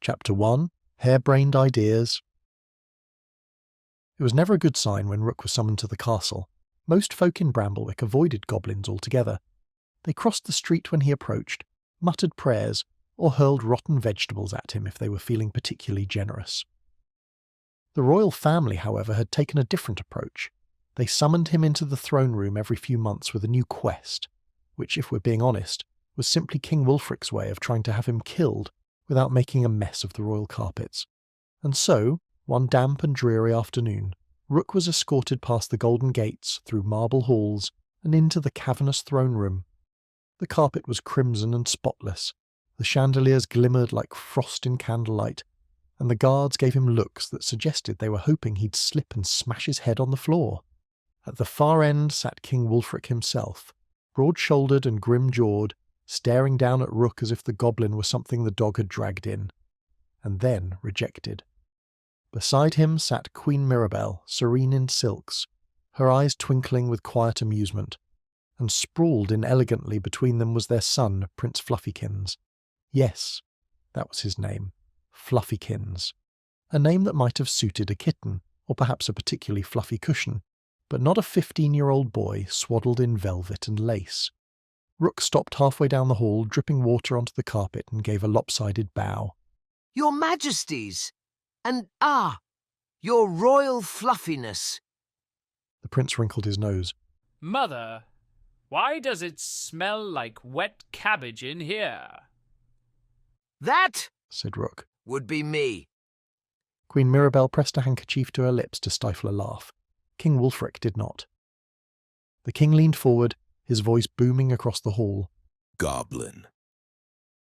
Chapter 1. Harebrained Ideas. It was never a good sign when Rook was summoned to the castle. Most folk in Bramblewick avoided goblins altogether. They crossed the street when he approached, muttered prayers, or hurled rotten vegetables at him if they were feeling particularly generous. The royal family, however, had taken a different approach. They summoned him into the throne room every few months with a new quest, which, if we're being honest, was simply King Wulfric's way of trying to have him killed without making a mess of the royal carpets. And so, one damp and dreary afternoon, Rook was escorted past the golden gates, through marble halls, and into the cavernous throne room. The carpet was crimson and spotless, the chandeliers glimmered like frost in candlelight, and the guards gave him looks that suggested they were hoping he'd slip and smash his head on the floor. At the far end sat King Wulfric himself, broad-shouldered and grim-jawed, staring down at Rook as if the goblin were something the dog had dragged in, and then rejected. Beside him sat Queen Mirabel, serene in silks, her eyes twinkling with quiet amusement, and sprawled inelegantly between them was their son, Prince Fluffykins. Yes, that was his name, Fluffykins, a name that might have suited a kitten, or perhaps a particularly fluffy cushion, but not a 15-year-old boy swaddled in velvet and lace. Rook stopped halfway down the hall, dripping water onto the carpet, and gave a lopsided bow. Your Majesties, and your royal fluffiness. The prince wrinkled his nose. Mother, why does it smell like wet cabbage in here? That, said Rook, would be me. Queen Mirabel pressed a handkerchief to her lips to stifle a laugh. King Wulfric did not. The king leaned forward, his voice booming across the hall. Goblin,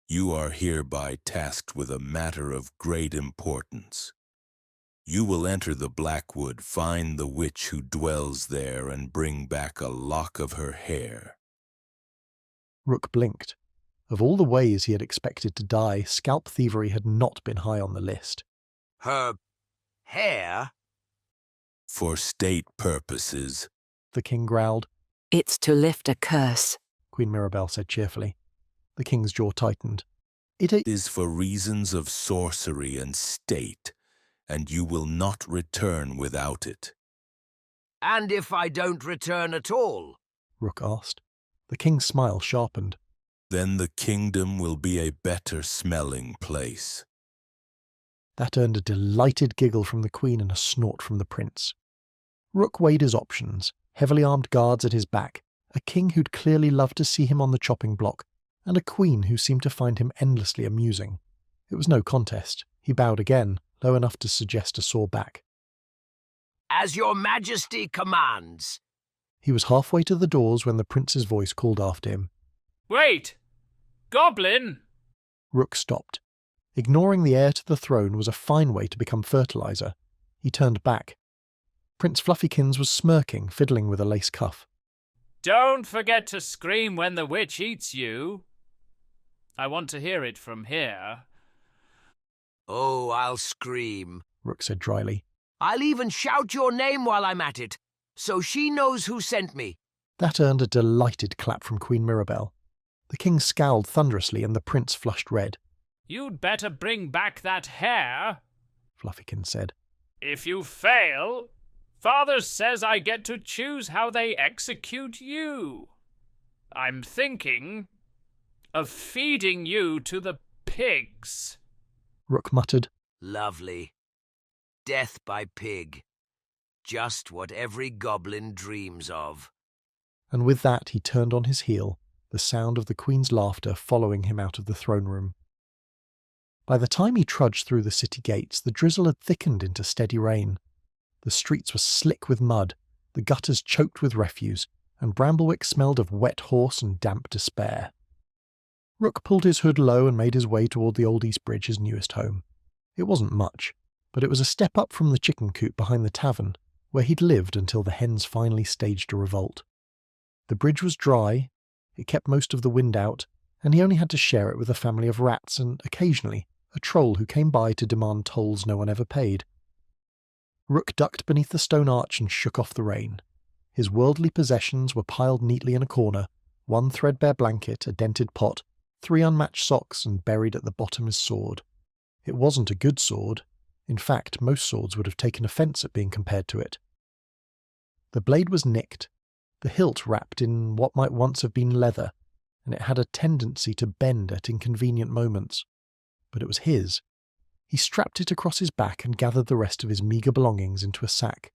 you are hereby tasked with a matter of great importance. You will enter the Blackwood, find the witch who dwells there, and bring back a lock of her hair. Rook blinked. Of all the ways he had expected to die, scalp thievery had not been high on the list. Her hair? For state purposes, the king growled. It's to lift a curse, Queen Mirabel said cheerfully. The king's jaw tightened. It is for reasons of sorcery and state, and you will not return without it. And if I don't return at all? Rook asked. The king's smile sharpened. Then the kingdom will be a better-smelling place. That earned a delighted giggle from the queen and a snort from the prince. Rook weighed his options, heavily armed guards at his back, a king who'd clearly loved to see him on the chopping block, and a queen who seemed to find him endlessly amusing. It was no contest. He bowed again, low enough to suggest a sore back. As your Majesty commands. He was halfway to the doors when the prince's voice called after him. Wait! Goblin! Rook stopped. Ignoring the heir to the throne was a fine way to become fertilizer. He turned back. Prince Fluffykins was smirking, fiddling with a lace cuff. Don't forget to scream when the witch eats you. I want to hear it from here. Oh, I'll scream, Rook said dryly. I'll even shout your name while I'm at it, so she knows who sent me. That earned a delighted clap from Queen Mirabel. The king scowled thunderously and the prince flushed red. You'd better bring back that hair, Fluffykins said. If you fail, Father says I get to choose how they execute you. I'm thinking of feeding you to the pigs. Rook muttered. Lovely. Death by pig. Just what every goblin dreams of. And with that he turned on his heel, the sound of the queen's laughter following him out of the throne room. By the time he trudged through the city gates, the drizzle had thickened into steady rain. The streets were slick with mud, the gutters choked with refuse, and Bramblewick smelled of wet horse and damp despair. Rook pulled his hood low and made his way toward the Old East Bridge, his newest home. It wasn't much, but it was a step up from the chicken coop behind the tavern, where he'd lived until the hens finally staged a revolt. The bridge was dry, it kept most of the wind out, and he only had to share it with a family of rats and, occasionally, a troll who came by to demand tolls no one ever paid. Rook ducked beneath the stone arch and shook off the rain. His worldly possessions were piled neatly in a corner, one threadbare blanket, a dented pot, 3 unmatched socks, and buried at the bottom his sword. It wasn't a good sword. In fact, most swords would have taken offence at being compared to it. The blade was nicked, the hilt wrapped in what might once have been leather, and it had a tendency to bend at inconvenient moments. But it was his. He strapped it across his back and gathered the rest of his meagre belongings into a sack.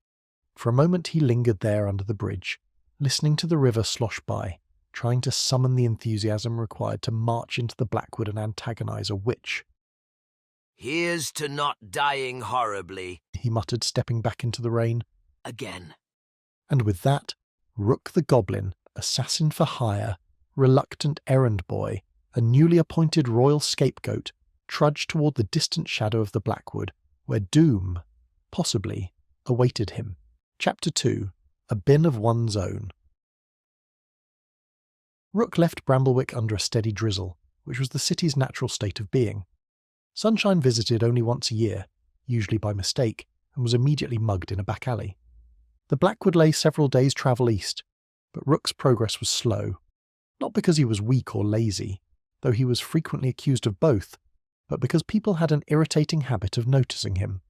For a moment he lingered there under the bridge, listening to the river slosh by, trying to summon the enthusiasm required to march into the Blackwood and antagonize a witch. "Here's to not dying horribly," he muttered, stepping back into the rain. "Again." And with that, Rook the Goblin, assassin for hire, reluctant errand boy, a newly appointed royal scapegoat, trudged toward the distant shadow of the Blackwood, where doom, possibly, awaited him. Chapter 2. A Bin of One's Own. Rook left Bramblewick under a steady drizzle, which was the city's natural state of being. Sunshine visited only once a year, usually by mistake, and was immediately mugged in a back alley. The Blackwood lay several days' travel east, but Rook's progress was slow, not because he was weak or lazy, though he was frequently accused of both, but because people had an irritating habit of noticing him.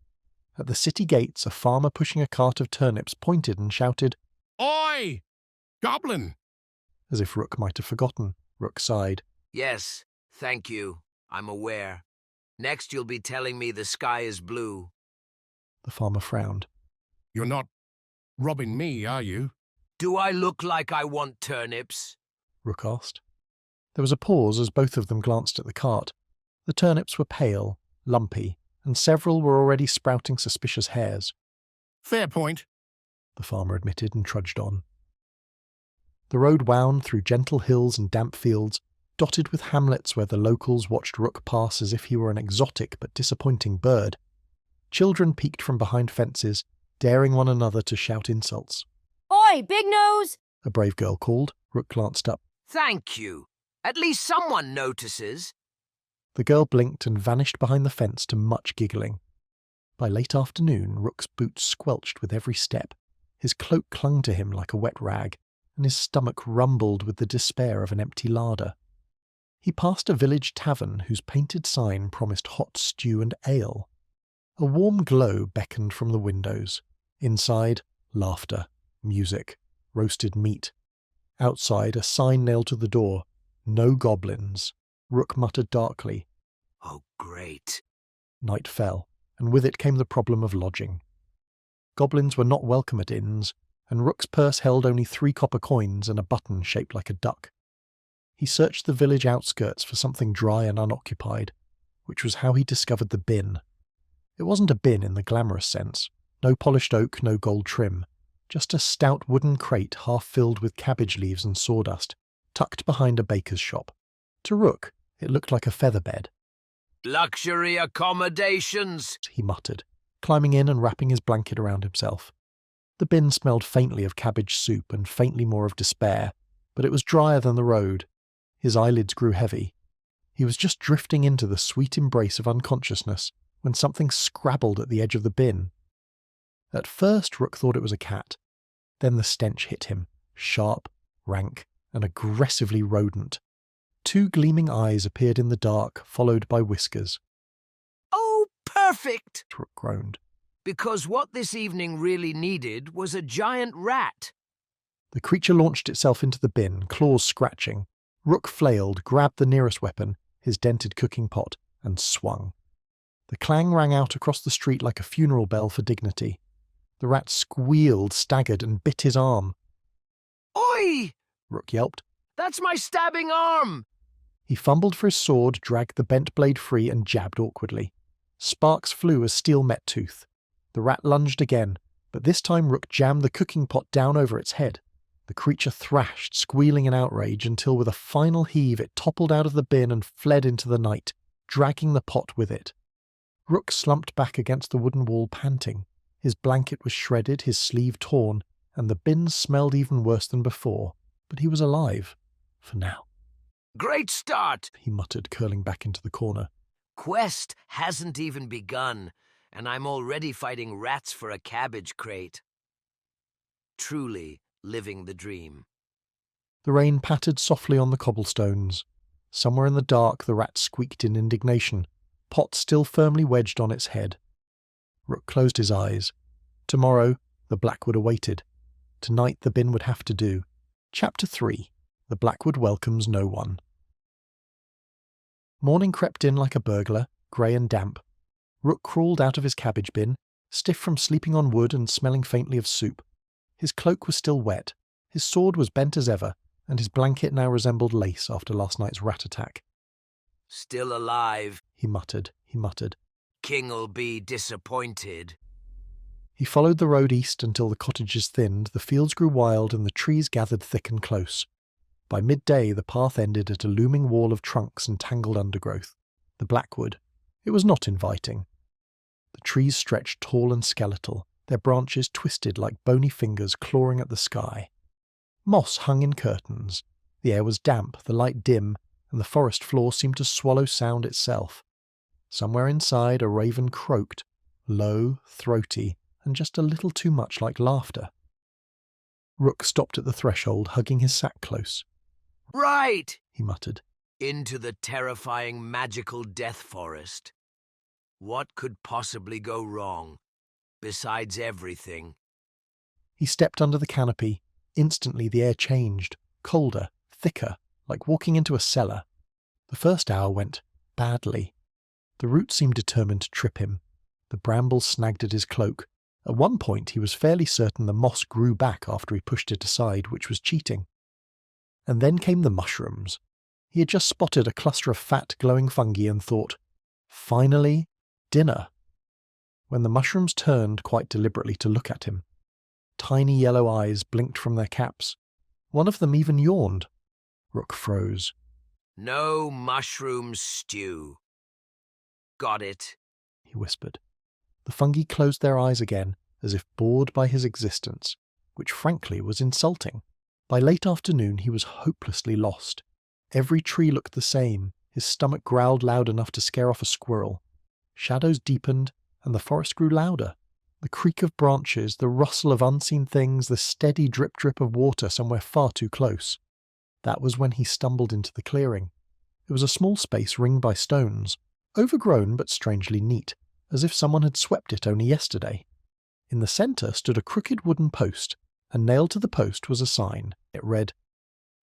At the city gates, a farmer pushing a cart of turnips pointed and shouted, "Oi! Goblin!" As if Rook might have forgotten. Rook sighed. "Yes, thank you. I'm aware. Next you'll be telling me the sky is blue." The farmer frowned. "You're not robbing me, are you?" "Do I look like I want turnips?" Rook asked. There was a pause as both of them glanced at the cart. The turnips were pale, lumpy, and several were already sprouting suspicious hairs. "Fair point," the farmer admitted and trudged on. The road wound through gentle hills and damp fields, dotted with hamlets where the locals watched Rook pass as if he were an exotic but disappointing bird. Children peeked from behind fences, daring one another to shout insults. "Oi, Big Nose!" a brave girl called. Rook glanced up. "Thank you. At least someone notices." The girl blinked and vanished behind the fence to much giggling. By late afternoon, Rook's boots squelched with every step. His cloak clung to him like a wet rag, and his stomach rumbled with the despair of an empty larder. He passed a village tavern whose painted sign promised hot stew and ale. A warm glow beckoned from the windows. Inside, laughter, music, roasted meat. Outside, a sign nailed to the door, "No goblins." Rook muttered darkly. "Oh, great." Night fell, and with it came the problem of lodging. Goblins were not welcome at inns, and Rook's purse held only 3 copper coins and a button shaped like a duck. He searched the village outskirts for something dry and unoccupied, which was how he discovered the bin. It wasn't a bin in the glamorous sense. No polished oak, no gold trim. Just a stout wooden crate half filled with cabbage leaves and sawdust, tucked behind a baker's shop. To Rook, it looked like a feather bed. "Luxury accommodations," he muttered, climbing in and wrapping his blanket around himself. The bin smelled faintly of cabbage soup and faintly more of despair, but it was drier than the road. His eyelids grew heavy. He was just drifting into the sweet embrace of unconsciousness when something scrabbled at the edge of the bin. At first, Rook thought it was a cat. Then the stench hit him, sharp, rank, and aggressively rodent. 2 gleaming eyes appeared in the dark, followed by whiskers. "Oh, perfect!" Rook groaned. "Because what this evening really needed was a giant rat." The creature launched itself into the bin, claws scratching. Rook flailed, grabbed the nearest weapon, his dented cooking pot, and swung. The clang rang out across the street like a funeral bell for dignity. The rat squealed, staggered, and bit his arm. "Oi!" Rook yelped. "That's my stabbing arm!" He fumbled for his sword, dragged the bent blade free, and jabbed awkwardly. Sparks flew as steel met tooth. The rat lunged again, but this time Rook jammed the cooking pot down over its head. The creature thrashed, squealing in outrage, until with a final heave it toppled out of the bin and fled into the night, dragging the pot with it. Rook slumped back against the wooden wall, panting. His blanket was shredded, his sleeve torn, and the bin smelled even worse than before, but he was alive. For now. "Great start," he muttered, curling back into the corner. "Quest hasn't even begun, and I'm already fighting rats for a cabbage crate." Truly living the dream. The rain pattered softly on the cobblestones. Somewhere in the dark the rat squeaked in indignation, pot still firmly wedged on its head. Rook closed his eyes. Tomorrow, the Blackwood awaited. Tonight the bin would have to do. Chapter 3. The Blackwood welcomes no one. Morning crept in like a burglar, grey and damp. Rook crawled out of his cabbage bin, stiff from sleeping on wood and smelling faintly of soup. His cloak was still wet, his sword was bent as ever, and his blanket now resembled lace after last night's rat attack. Still alive, He muttered. King'll be disappointed. He followed the road east until the cottages thinned, the fields grew wild, and the trees gathered thick and close. By midday the path ended at a looming wall of trunks and tangled undergrowth. The Blackwood. It was not inviting. The trees stretched tall and skeletal, their branches twisted like bony fingers clawing at the sky. Moss hung in curtains. The air was damp, the light dim, and the forest floor seemed to swallow sound itself. Somewhere inside a raven croaked, low, throaty, and just a little too much like laughter. Rook stopped at the threshold, hugging his sack close. Right! He muttered. Into the terrifying magical death forest. What could possibly go wrong, besides everything? He stepped under the canopy. Instantly the air changed, colder, thicker, like walking into a cellar. The first hour went badly. The roots seemed determined to trip him. The brambles snagged at his cloak. At one point he was fairly certain the moss grew back after he pushed it aside, which was cheating. And then came the mushrooms. He had just spotted a cluster of fat, glowing fungi and thought, finally, dinner. When the mushrooms turned quite deliberately to look at him. Tiny yellow eyes blinked from their caps. One of them even yawned. Rook froze. No mushroom stew. Got it, he whispered. The fungi closed their eyes again, as if bored by his existence, which frankly was insulting. By late afternoon he was hopelessly lost. Every tree looked the same, his stomach growled loud enough to scare off a squirrel. Shadows deepened, and the forest grew louder. The creak of branches, the rustle of unseen things, the steady drip-drip of water somewhere far too close. That was when he stumbled into the clearing. It was a small space ringed by stones, overgrown but strangely neat, as if someone had swept it only yesterday. In the centre stood a crooked wooden post, and nailed to the post was a sign. It read,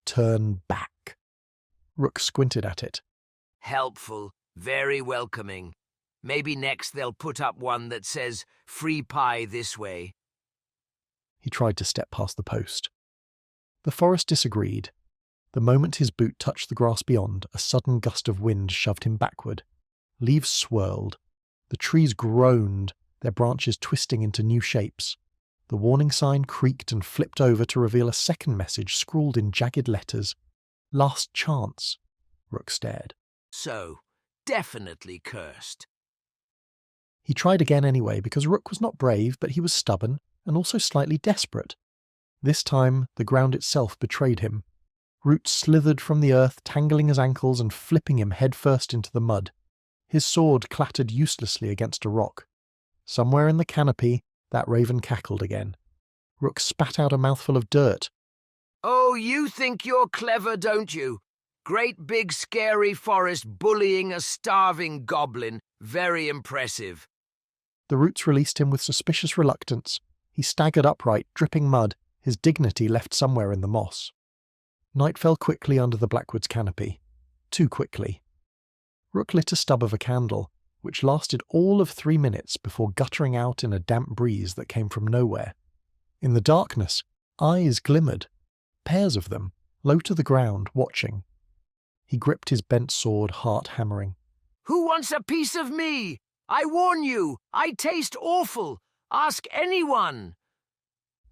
"Turn back." Rook squinted at it. Helpful, very welcoming. Maybe next they'll put up one that says, "Free pie this way." He tried to step past the post. The forest disagreed. The moment his boot touched the grass beyond, a sudden gust of wind shoved him backward. Leaves swirled. The trees groaned, their branches twisting into new shapes. The warning sign creaked and flipped over to reveal a second message scrawled in jagged letters. Last chance. Rook stared. So, definitely cursed. He tried again anyway, because Rook was not brave, but he was stubborn, and also slightly desperate. This time, the ground itself betrayed him. Roots slithered from the earth, tangling his ankles and flipping him headfirst into the mud. His sword clattered uselessly against a rock. Somewhere in the canopy, that raven cackled again. Rook spat out a mouthful of dirt. Oh, you think you're clever, don't you? Great big scary forest bullying a starving goblin. Very impressive. The roots released him with suspicious reluctance. He staggered upright, dripping mud, his dignity left somewhere in the moss. Night fell quickly under the Blackwood's canopy. Too quickly. Rook lit a stub of a candle, which lasted all of 3 minutes before guttering out in a damp breeze that came from nowhere. In the darkness, eyes glimmered. Pairs of them, low to the ground, watching. He gripped his bent sword, heart hammering. Who wants a piece of me? I warn you, I taste awful. Ask anyone.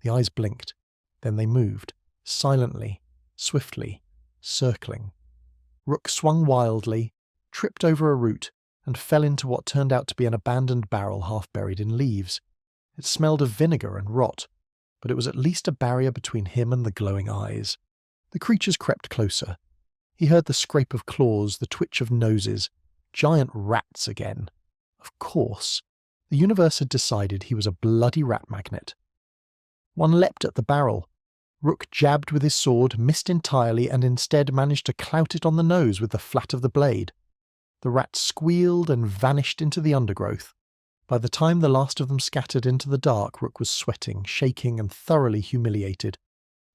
The eyes blinked. Then they moved, silently, swiftly, circling. Rook swung wildly, tripped over a root, and fell into what turned out to be an abandoned barrel half buried in leaves. It smelled of vinegar and rot, but it was at least a barrier between him and the glowing eyes. The creatures crept closer. He heard the scrape of claws, the twitch of noses. Giant rats again. Of course. The universe had decided he was a bloody rat magnet. One leapt at the barrel. Rook jabbed with his sword, missed entirely, and instead managed to clout it on the nose with the flat of the blade. The rats squealed and vanished into the undergrowth. By the time the last of them scattered into the dark, Rook was sweating, shaking, and thoroughly humiliated.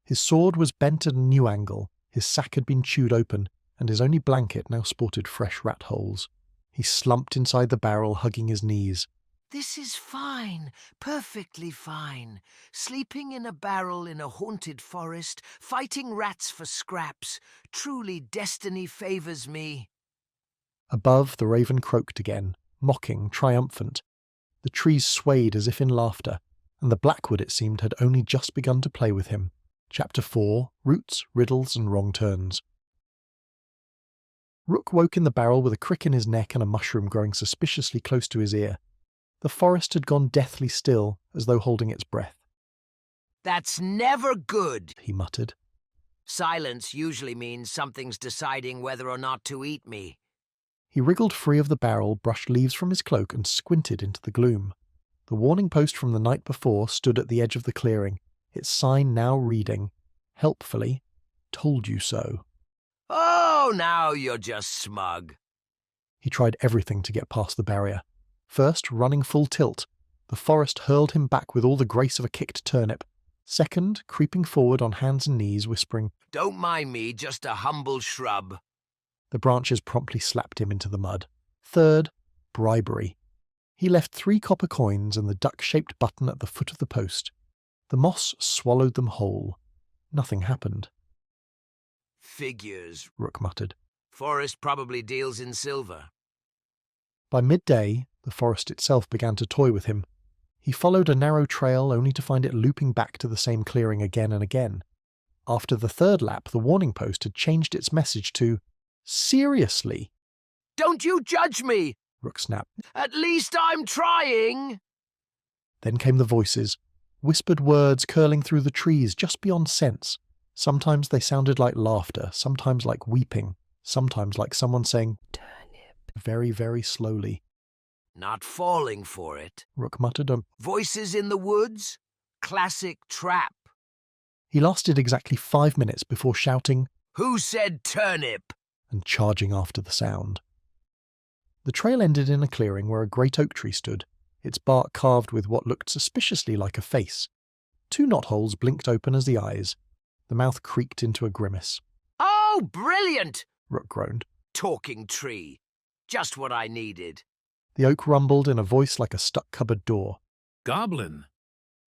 His sword was bent at a new angle, his sack had been chewed open, and his only blanket now sported fresh rat holes. He slumped inside the barrel, hugging his knees. This is fine, perfectly fine. Sleeping in a barrel in a haunted forest, fighting rats for scraps. Truly destiny favours me. Above, the raven croaked again, mocking, triumphant. The trees swayed as if in laughter, and the blackwood, it seemed, had only just begun to play with him. Chapter 4, Roots, Riddles and Wrong Turns. Rook woke in the barrel with a crick in his neck and a mushroom growing suspiciously close to his ear. The forest had gone deathly still, as though holding its breath. That's never good, He muttered. Silence usually means something's deciding whether or not to eat me. He wriggled free of the barrel, brushed leaves from his cloak and squinted into the gloom. The warning post from the night before stood at the edge of the clearing, its sign now reading, helpfully, "Told you so." Oh, now you're just smug. He tried everything to get past the barrier. First, running full tilt. The forest hurled him back with all the grace of a kicked turnip. Second, creeping forward on hands and knees, whispering, Don't mind me, just a humble shrub. The branches promptly slapped him into the mud. Third, bribery. He left 3 copper coins and the duck-shaped button at the foot of the post. The moss swallowed them whole. Nothing happened. Figures, Rook muttered. Forest probably deals in silver. By midday, the forest itself began to toy with him. He followed a narrow trail only to find it looping back to the same clearing again and again. After the 3rd lap, the warning post had changed its message to, "Seriously?" Don't you judge me! Rook snapped. At least I'm trying! Then came the voices, whispered words curling through the trees just beyond sense. Sometimes they sounded like laughter, sometimes like weeping, sometimes like someone saying, "Turnip," very, very slowly. Not falling for it. Rook muttered. Voices in the woods? Classic trap. He lasted exactly 5 minutes before shouting, Who said turnip? and charging after the sound. The trail ended in a clearing where a great oak tree stood, its bark carved with what looked suspiciously like a face. 2 knotholes blinked open as the eyes. The mouth creaked into a grimace. Oh, brilliant! Rook groaned. Talking tree. Just what I needed. The oak rumbled in a voice like a stuck cupboard door. Goblin,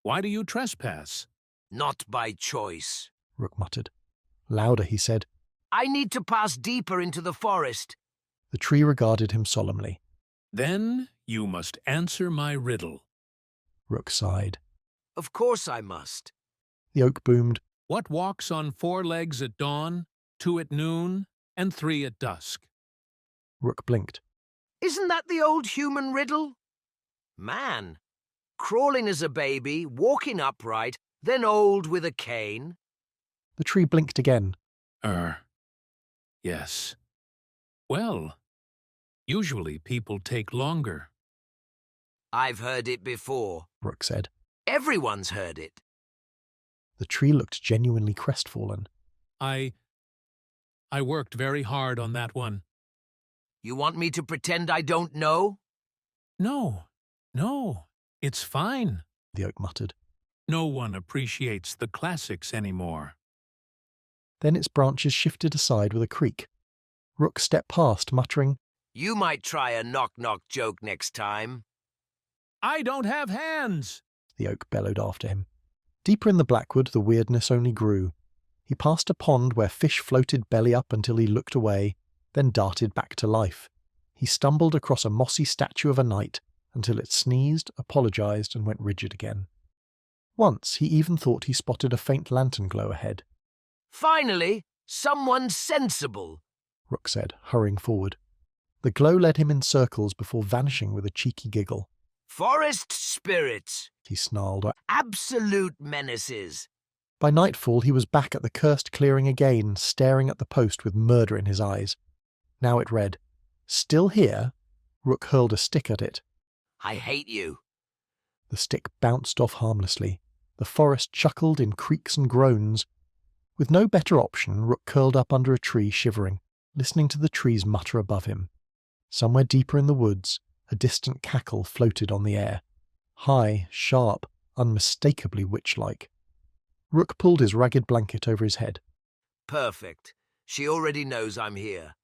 why do you trespass? Not by choice. Rook muttered. Louder, he said. I need to pass deeper into the forest. The tree regarded him solemnly. Then you must answer my riddle. Rook sighed. Of course I must. The oak boomed. What walks on 4 legs at dawn, 2 at noon, and 3 at dusk? Rook blinked. Isn't that the old human riddle? Man, crawling as a baby, walking upright, then old with a cane. The tree blinked again. Yes. Well, usually people take longer. I've heard it before. Rook said. Everyone's heard it. The tree looked genuinely crestfallen. I worked very hard on that one. You want me to pretend I don't know? No, it's fine. The oak muttered. No one appreciates the classics anymore. Then its branches shifted aside with a creak. Rook stepped past, muttering, You might try a knock-knock joke next time. I don't have hands! The oak bellowed after him. Deeper in the blackwood, the weirdness only grew. He passed a pond where fish floated belly up until he looked away, then darted back to life. He stumbled across a mossy statue of a knight until it sneezed, apologized, and went rigid again. Once he even thought he spotted a faint lantern glow ahead. Finally, someone sensible, Rook said, hurrying forward. The glow led him in circles before vanishing with a cheeky giggle. Forest spirits, He snarled. absolute menaces. By nightfall he was back at the cursed clearing again, staring at the post with murder in his eyes. Now it read, Still here? Rook hurled a stick at it. I hate you. The stick bounced off harmlessly. The forest chuckled in creaks and groans. With no better option, Rook curled up under a tree, shivering, listening to the trees mutter above him. Somewhere deeper in the woods, a distant cackle floated on the air. High, sharp, unmistakably witch-like. Rook pulled his ragged blanket over his head. Perfect. She already knows I'm here.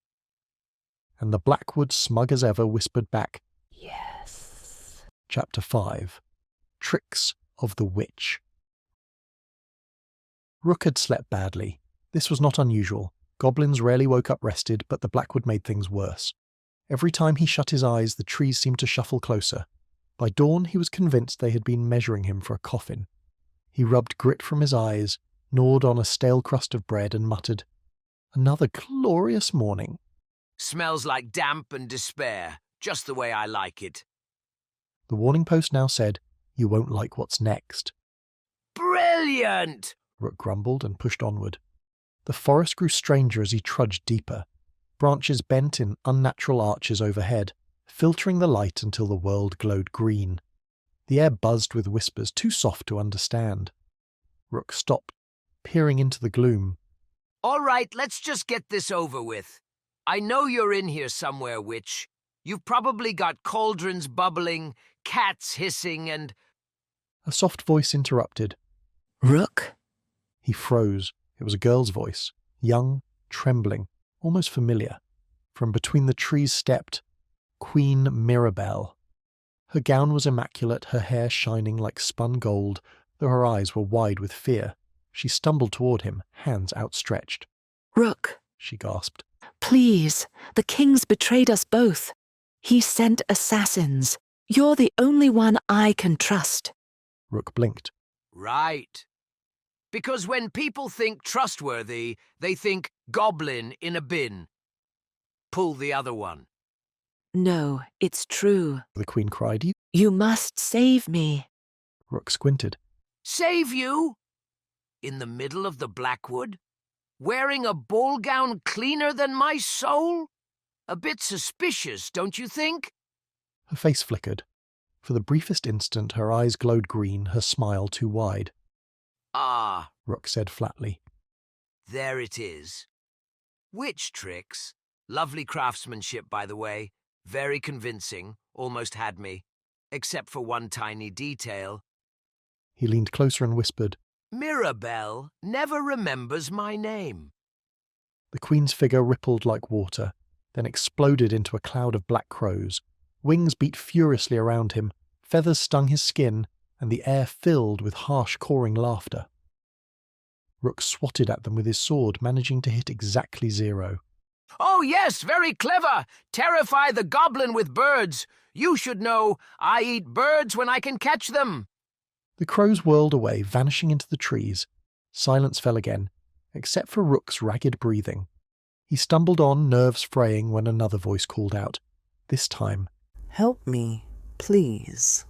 And the Blackwood, smug as ever, whispered back, Yes. Chapter 5. Tricks of the Witch. Rook had slept badly. This was not unusual. Goblins rarely woke up rested, but the Blackwood made things worse. Every time he shut his eyes, the trees seemed to shuffle closer. By dawn, he was convinced they had been measuring him for a coffin. He rubbed grit from his eyes, gnawed on a stale crust of bread, and muttered, "Another glorious morning." Smells like damp and despair, just the way I like it. The warning post now said, "You won't like what's next." Brilliant! Rook grumbled and pushed onward. The forest grew stranger as he trudged deeper. Branches bent in unnatural arches overhead, filtering the light until the world glowed green. The air buzzed with whispers too soft to understand. Rook stopped, peering into the gloom. All right, let's just get this over with. I know you're in here somewhere, witch. You've probably got cauldrons bubbling, cats hissing, and... A soft voice interrupted. Rook? He froze. It was a girl's voice, young, trembling, almost familiar. From between the trees stepped Queen Mirabel. Her gown was immaculate, her hair shining like spun gold, though her eyes were wide with fear. She stumbled toward him, hands outstretched. Rook, She gasped. please. The king's betrayed us both. He sent assassins. You're the only one I can trust. Rook blinked. Right. Because when people think trustworthy, they think goblin in a bin. Pull the other one. No, it's true. The Queen cried. You must save me. Rook squinted. Save you? In the middle of the Blackwood? Wearing a ball gown cleaner than my soul? A bit suspicious, don't you think? Her face flickered. For the briefest instant, her eyes glowed green, her smile too wide. Ah, Rook said flatly. there it is. Witch tricks. Lovely craftsmanship, by the way. Very convincing. Almost had me. Except for one tiny detail. He leaned closer and whispered. Mirabel never remembers my name. The Queen's figure rippled like water, then exploded into a cloud of black crows. Wings beat furiously around him, feathers stung his skin, and the air filled with harsh cawing laughter. Rook swatted at them with his sword, managing to hit exactly 0. Oh yes, very clever. Terrify the goblin with birds. You should know, I eat birds when I can catch them. The crows whirled away, vanishing into the trees. Silence fell again, except for Rook's ragged breathing. He stumbled on, nerves fraying, when another voice called out. This time, Help me, please.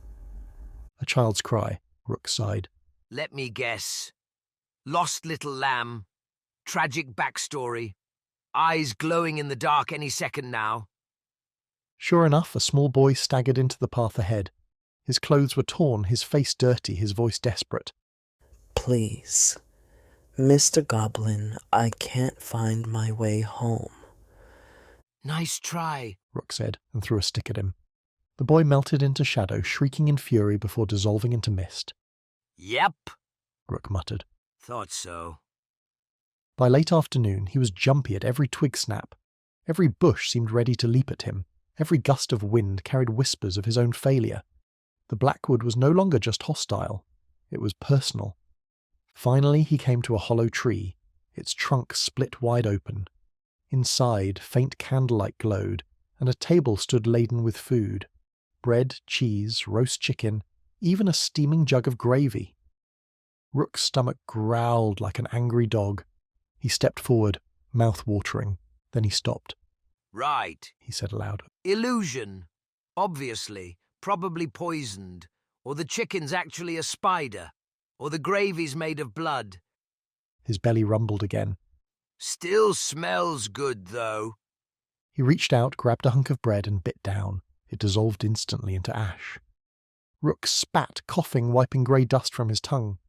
a child's cry. Rook sighed. Let me guess. Lost little lamb. Tragic backstory. Eyes glowing in the dark any second now. Sure enough, a small boy staggered into the path ahead. His clothes were torn, his face dirty, his voice desperate. Please. Mr. Goblin, I can't find my way home. Nice try. Rook said, and threw a stick at him. The boy melted into shadow, shrieking in fury before dissolving into mist. Yep. Rook muttered. Thought so. By late afternoon, he was jumpy at every twig snap. Every bush seemed ready to leap at him. Every gust of wind carried whispers of his own failure. The Blackwood was no longer just hostile. It was personal. Finally, he came to a hollow tree, its trunk split wide open. Inside, faint candlelight glowed, and a table stood laden with food. Bread, cheese, roast chicken, even a steaming jug of gravy. Rook's stomach growled like an angry dog. He stepped forward, mouth watering. Then he stopped. Right. He said aloud. Illusion. Obviously. Probably poisoned. Or the chicken's actually a spider. Or the gravy's made of blood. His belly rumbled again. Still smells good, though. He reached out, grabbed a hunk of bread and bit down. It dissolved instantly into ash. Rook spat, coughing, wiping grey dust from his tongue.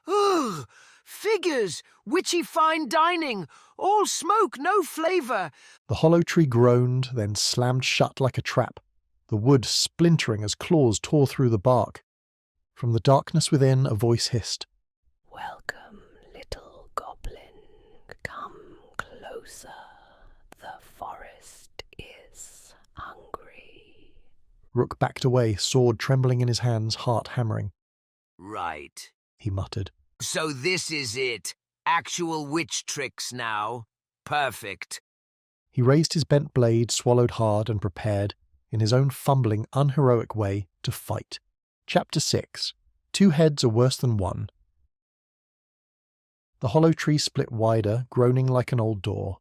Ugh! Figures! Witchy fine dining! All smoke, no flavour! The hollow tree groaned, then slammed shut like a trap, the wood splintering as claws tore through the bark. From the darkness within, a voice hissed. Welcome, little goblin. Come closer. The forest is hungry. Rook backed away, sword trembling in his hands, heart hammering. Right. He muttered. So this is it. Actual witch tricks now. Perfect. He raised his bent blade, swallowed hard, and prepared, in his own fumbling, unheroic way, to fight. Chapter 6. 2 heads are worse than one. The hollow tree split wider, groaning like an old door.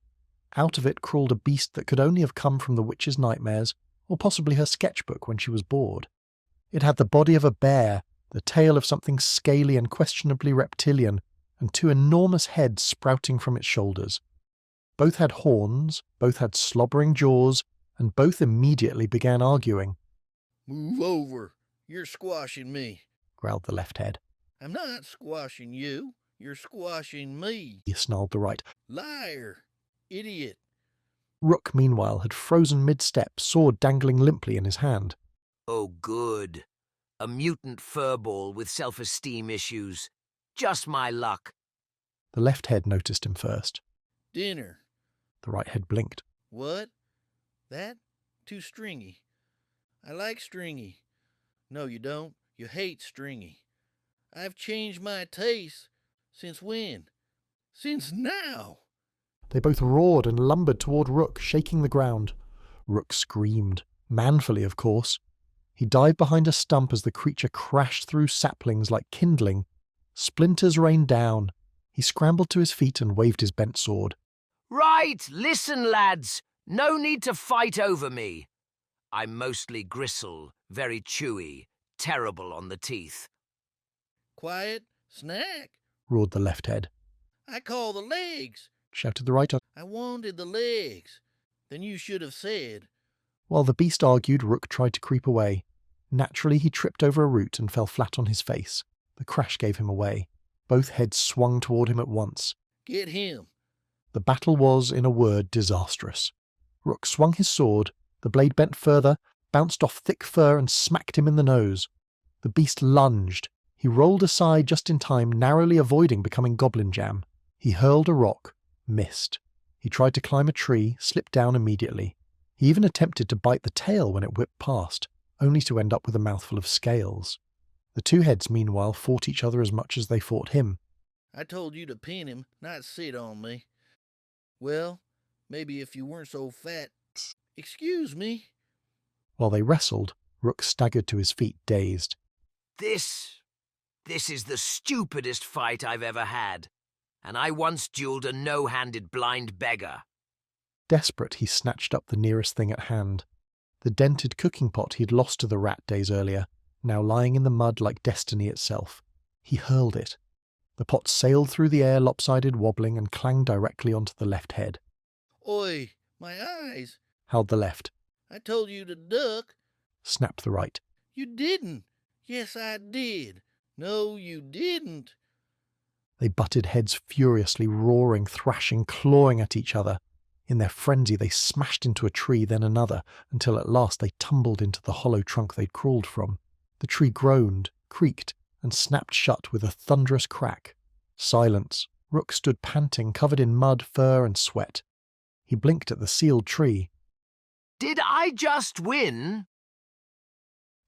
Out of it crawled a beast that could only have come from the witch's nightmares, or possibly her sketchbook when she was bored. It had the body of a bear, the tail of something scaly and questionably reptilian, and 2 enormous heads sprouting from its shoulders. Both had horns, both had slobbering jaws, and both immediately began arguing. Move over. You're squashing me, growled the left head. I'm not squashing you. You're squashing me. Snarled the right. Liar. Idiot. Rook, meanwhile, had frozen mid-step, sword dangling limply in his hand. Oh, good. A mutant furball with self-esteem issues. Just my luck. The left head noticed him first. Dinner. The right head blinked. What? That? Too stringy. I like stringy. No, you don't. You hate stringy. I've changed my taste. Since when? Since now. They both roared and lumbered toward Rook, shaking the ground. Rook screamed, manfully of course. He dived behind a stump as the creature crashed through saplings like kindling. Splinters rained down. He scrambled to his feet and waved his bent sword. Right, listen, lads. No need to fight over me. I'm mostly gristle, very chewy, terrible on the teeth. Quiet. Snack. Roared the left head. I call the legs. Shouted the right. I wanted the legs. Then you should have said. While the beast argued, Rook tried to creep away. Naturally, he tripped over a root and fell flat on his face. The crash gave him away. Both heads swung toward him at once. Get him. The battle was, in a word, disastrous. Rook swung his sword. The blade bent further, bounced off thick fur and smacked him in the nose. The beast lunged. He rolled aside just in time, narrowly avoiding becoming goblin jam. He hurled a rock, missed. He tried to climb a tree, slipped down immediately. He even attempted to bite the tail when it whipped past, only to end up with a mouthful of scales. The 2 heads, meanwhile, fought each other as much as they fought him. I told you to pin him, not sit on me. Well, maybe if you weren't so fat. Excuse me. While they wrestled, Rook staggered to his feet, dazed. This is the stupidest fight I've ever had. And I once duelled a no-handed blind beggar. Desperate, he snatched up the nearest thing at hand. The dented cooking pot he'd lost to the rat days earlier, now lying in the mud like destiny itself. He hurled it. The pot sailed through the air, lopsided, wobbling, and clanged directly onto the left head. Oi, my eyes. Howled the left. I told you to duck. Snapped the right. You didn't. Yes, I did. No, you didn't. They butted heads furiously, roaring, thrashing, clawing at each other. In their frenzy, they smashed into a tree, then another, until at last they tumbled into the hollow trunk they'd crawled from. The tree groaned, creaked, and snapped shut with a thunderous crack. Silence. Rook stood panting, covered in mud, fur, and sweat. He blinked at the sealed tree. Did I just win?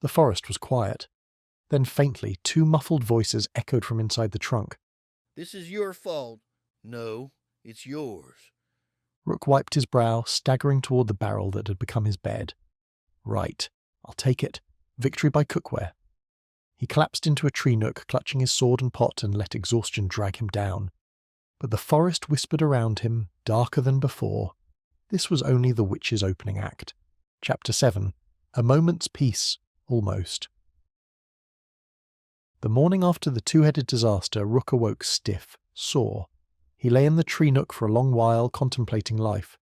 The forest was quiet. Then faintly, 2 muffled voices echoed from inside the trunk. This is your fault. No, it's yours. Rook wiped his brow, staggering toward the barrel that had become his bed. Right. I'll take it. Victory by cookware. He collapsed into a tree nook, clutching his sword and pot, and let exhaustion drag him down. But the forest whispered around him, darker than before. This was only the witch's opening act. Chapter 7. A moment's peace, almost. The morning after the 2-headed disaster, Rook awoke stiff, sore. He lay in the tree nook for a long while, contemplating life.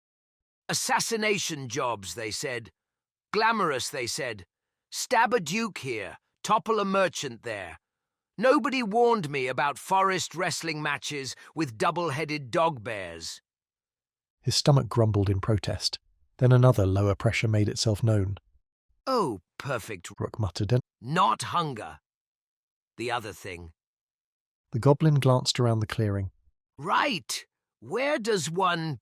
Assassination jobs, they said. Glamorous, they said. Stab a duke here, topple a merchant there. Nobody warned me about forest wrestling matches with double-headed dog bears. His stomach grumbled in protest. Then another lower pressure made itself known. Oh, perfect. Rook muttered, and Not hunger. The other thing. the goblin glanced around the clearing. Right. Where does one,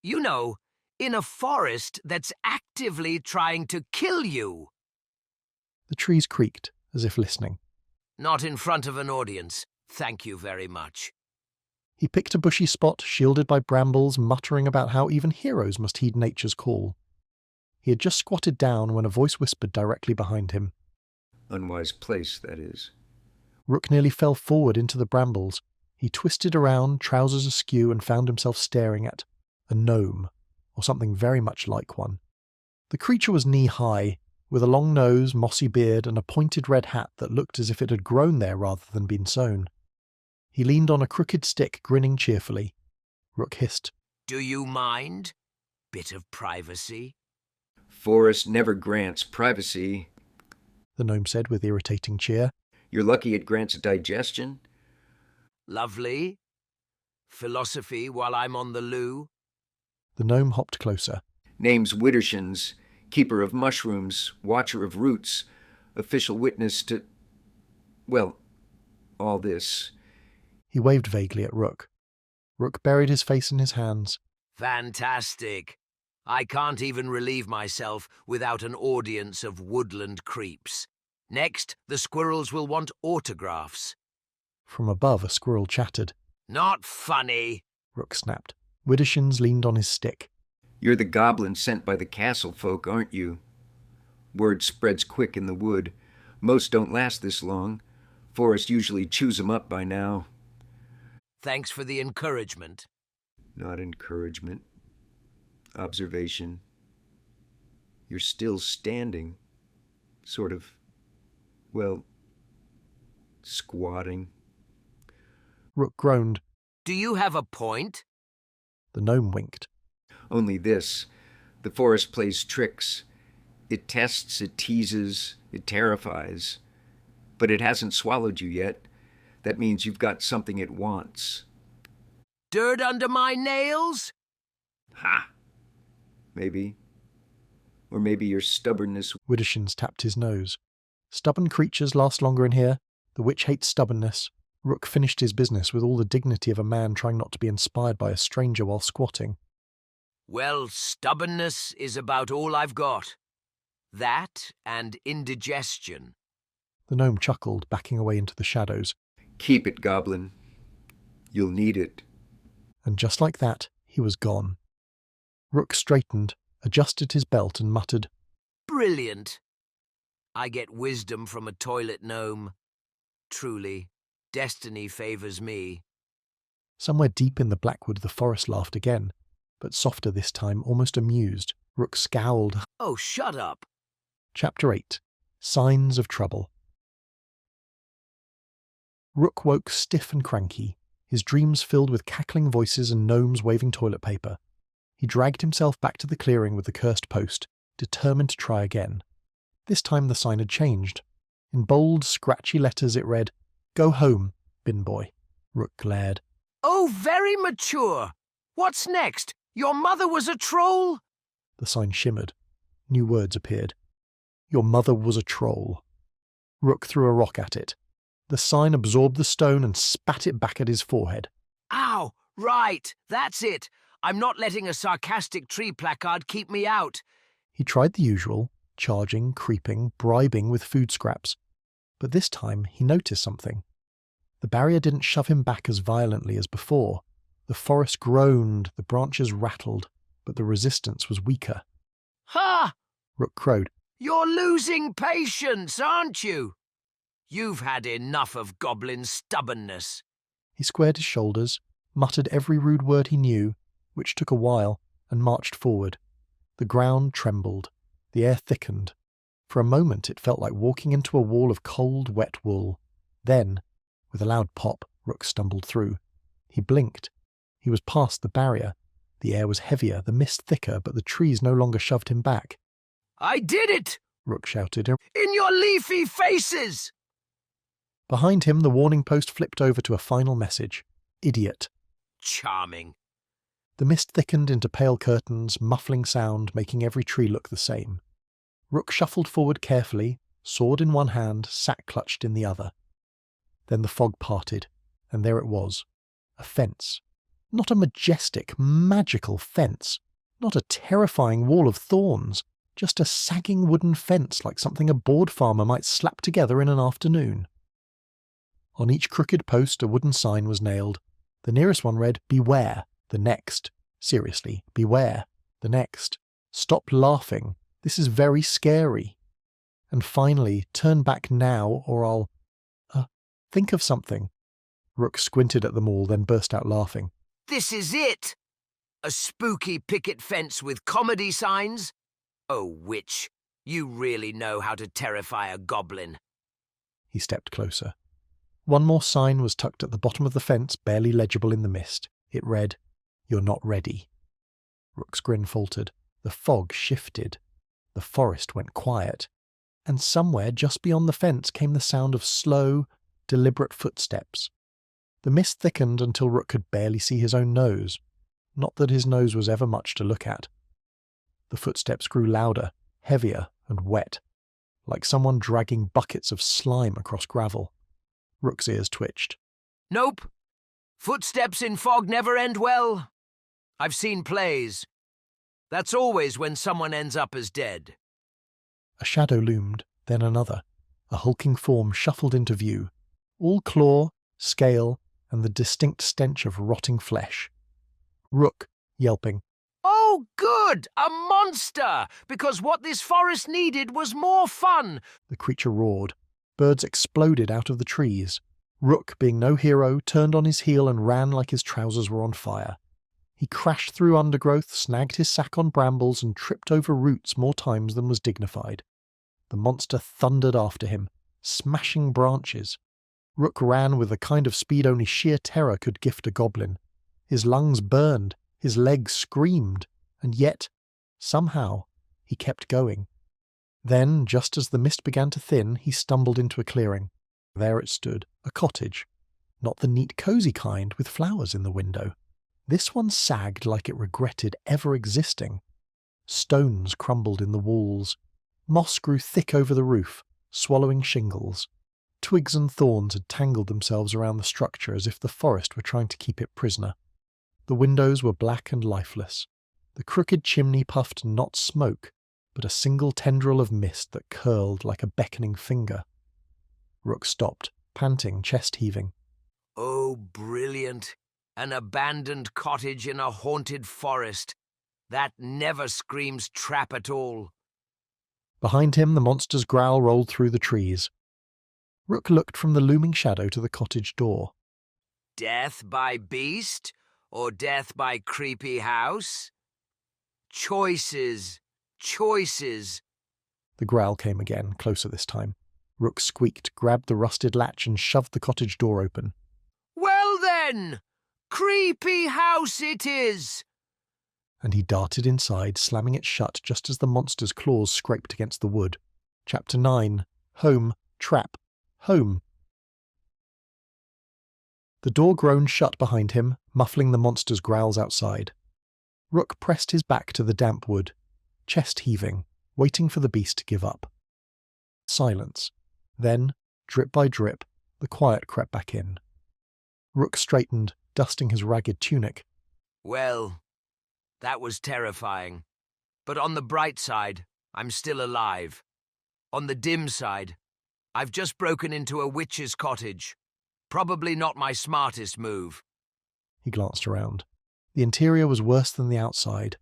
in a forest that's actively trying to kill you? The trees creaked, as if listening. Not in front of an audience. Thank you very much. He picked a bushy spot, shielded by brambles, muttering about how even heroes must heed nature's call. He had just squatted down when a voice whispered directly behind him. Unwise place, that is. Rook nearly fell forward into the brambles. He twisted around, trousers askew, and found himself staring at a gnome, or something very much like one. The creature was knee-high, with a long nose, mossy beard, and a pointed red hat that looked as if it had grown there rather than been sewn. He leaned on a crooked stick, grinning cheerfully. Rook hissed, Do you mind? Bit of privacy? Forest never grants privacy. the gnome said with irritating cheer. You're lucky it grants digestion. Lovely. Philosophy while I'm on the loo? The gnome hopped closer. Name's Widdershins, keeper of mushrooms, watcher of roots, official witness to, well, all this. He waved vaguely at Rook. Rook buried his face in his hands. Fantastic. I can't even relieve myself without an audience of woodland creeps. Next, the squirrels will want autographs. From above, a squirrel chattered. Not funny. Rook snapped. Widdershins leaned on his stick. You're the goblin sent by the castle folk, aren't you? Word spreads quick in the wood. Most don't last this long. Forest usually chews 'em up by now. Thanks for the encouragement. Not encouragement. Observation. You're still standing. Sort of, well, squatting. Rook groaned. Do you have a point? The gnome winked. Only this. The forest plays tricks. It tests, it teases, it terrifies. But it hasn't swallowed you yet. That means you've got something it wants. Dirt under my nails? Ha! Maybe. Or maybe your stubbornness. Widdershins tapped his nose. Stubborn creatures last longer in here. The witch hates stubbornness. Rook finished his business with all the dignity of a man trying not to be inspired by a stranger while squatting. Well, stubbornness is about all I've got. That and indigestion. The gnome chuckled, backing away into the shadows. Keep it, Goblin. You'll need it. And just like that, he was gone. Rook straightened, adjusted his belt, and muttered, Brilliant. I get wisdom from a toilet gnome. Truly, destiny favours me. Somewhere deep in the blackwood the forest laughed again, but softer this time, almost amused. Rook scowled. Oh, shut up. Chapter 8. Signs of Trouble. Rook woke stiff and cranky, his dreams filled with cackling voices and gnomes waving toilet paper. He dragged himself back to the clearing with the cursed post, determined to try again. This time the sign had changed. In bold, scratchy letters it read, Go home, bin boy. Rook glared. Oh, very mature. What's next? Your mother was a troll? The sign shimmered. New words appeared. Your mother was a troll. Rook threw a rock at it. The sign absorbed the stone and spat it back at his forehead. Ow, right, that's it. I'm not letting a sarcastic tree placard keep me out. He tried the usual, charging, creeping, bribing with food scraps. But this time he noticed something. The barrier didn't shove him back as violently as before. The forest groaned, the branches rattled, but the resistance was weaker. Ha! Rook crowed. You're losing patience, aren't you? You've had enough of Goblin stubbornness. He squared his shoulders, muttered every rude word he knew, which took a while, and marched forward. The ground trembled. The air thickened. For a moment it felt like walking into a wall of cold, wet wool. Then, with a loud pop, Rook stumbled through. He blinked. He was past the barrier. The air was heavier, the mist thicker, but the trees no longer shoved him back. I did it! Rook shouted. In your leafy faces! Behind him, the warning post flipped over to a final message. Idiot. Charming. The mist thickened into pale curtains, muffling sound, making every tree look the same. Rook shuffled forward carefully, sword in one hand, sack clutched in the other. Then the fog parted, and there it was. A fence. Not a majestic, magical fence. Not a terrifying wall of thorns. Just a sagging wooden fence like something a board farmer might slap together in an afternoon. On each crooked post a wooden sign was nailed. The nearest one read, "Beware." The next, seriously, beware. The next, stop laughing. This is very scary. And finally, turn back now or I'll... think of something. Rook squinted at them all, then burst out laughing. This is it! A spooky picket fence with comedy signs? Oh, witch, you really know how to terrify a goblin. He stepped closer. One more sign was tucked at the bottom of the fence, barely legible in the mist. It read, "You're not ready." Rook's grin faltered. The fog shifted. The forest went quiet. And somewhere just beyond the fence came the sound of slow, deliberate footsteps. The mist thickened until Rook could barely see his own nose. Not that his nose was ever much to look at. The footsteps grew louder, heavier, and wet, like someone dragging buckets of slime across gravel. Rook's ears twitched. Nope. Footsteps in fog never end well. I've seen plays. That's always when someone ends up as dead. A shadow loomed, then another. A hulking form shuffled into view, all claw, scale, and the distinct stench of rotting flesh. Rook, yelping. Oh, good! A monster! Because what this forest needed was more fun! The creature roared. Birds exploded out of the trees. Rook, being no hero, turned on his heel and ran like his trousers were on fire. He crashed through undergrowth, snagged his sack on brambles, and tripped over roots more times than was dignified. The monster thundered after him, smashing branches. Rook ran with the kind of speed only sheer terror could gift a goblin. His lungs burned, his legs screamed, and yet, somehow, he kept going. Then, just as the mist began to thin, he stumbled into a clearing. There it stood, a cottage. Not the neat, cosy kind with flowers in the window. This one sagged like it regretted ever existing. Stones crumbled in the walls. Moss grew thick over the roof, swallowing shingles. Twigs and thorns had tangled themselves around the structure as if the forest were trying to keep it prisoner. The windows were black and lifeless. The crooked chimney puffed not smoke, but a single tendril of mist that curled like a beckoning finger. Rook stopped, panting, chest heaving. Oh, brilliant. An abandoned cottage in a haunted forest. That never screams trap at all. Behind him, the monster's growl rolled through the trees. Rook looked from the looming shadow to the cottage door. Death by beast or death by creepy house? Choices, choices. The growl came again, closer this time. Rook squeaked, grabbed the rusted latch and shoved the cottage door open. Well then, creepy house it is! And he darted inside, slamming it shut just as the monster's claws scraped against the wood. Chapter 9. Home, Trap, Home. The door groaned shut behind him, muffling the monster's growls outside. Rook pressed his back to the damp wood, chest heaving, waiting for the beast to give up. Silence. Then, drip by drip, the quiet crept back in. Rook straightened, dusting his ragged tunic. Well, that was terrifying. But on the bright side, I'm still alive. On the dim side, I've just broken into a witch's cottage. Probably not my smartest move. He glanced around. The interior was worse than the outside.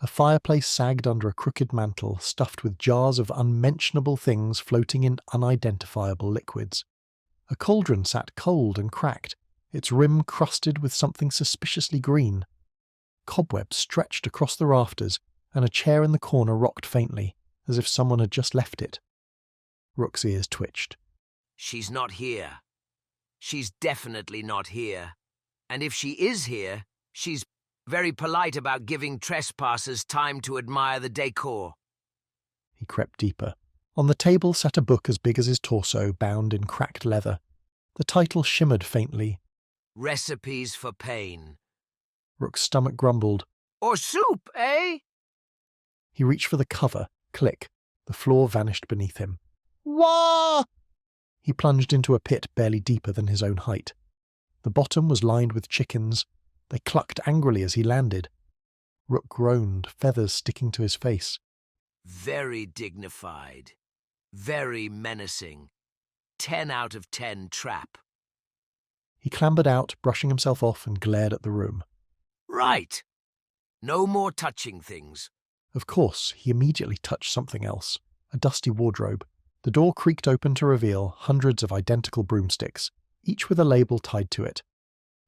A fireplace sagged under a crooked mantel, stuffed with jars of unmentionable things floating in unidentifiable liquids. A cauldron sat cold and cracked, its rim crusted with something suspiciously green. Cobwebs stretched across the rafters, and a chair in the corner rocked faintly, as if someone had just left it. Rook's ears twitched. She's not here. She's definitely not here. And if she is here, she's very polite about giving trespassers time to admire the decor. He crept deeper. On the table sat a book as big as his torso, bound in cracked leather. The title shimmered faintly. Recipes for pain. Rook's stomach grumbled. Or soup, eh? He reached for the cover. Click. The floor vanished beneath him. Wah! He plunged into a pit barely deeper than his own height. The bottom was lined with chickens. They clucked angrily as he landed. Rook groaned, feathers sticking to his face. Very dignified. Very menacing. 10 out of 10 trap. He clambered out, brushing himself off, and glared at the room. Right. No more touching things. Of course, he immediately touched something else. A dusty wardrobe. The door creaked open to reveal hundreds of identical broomsticks, each with a label tied to it.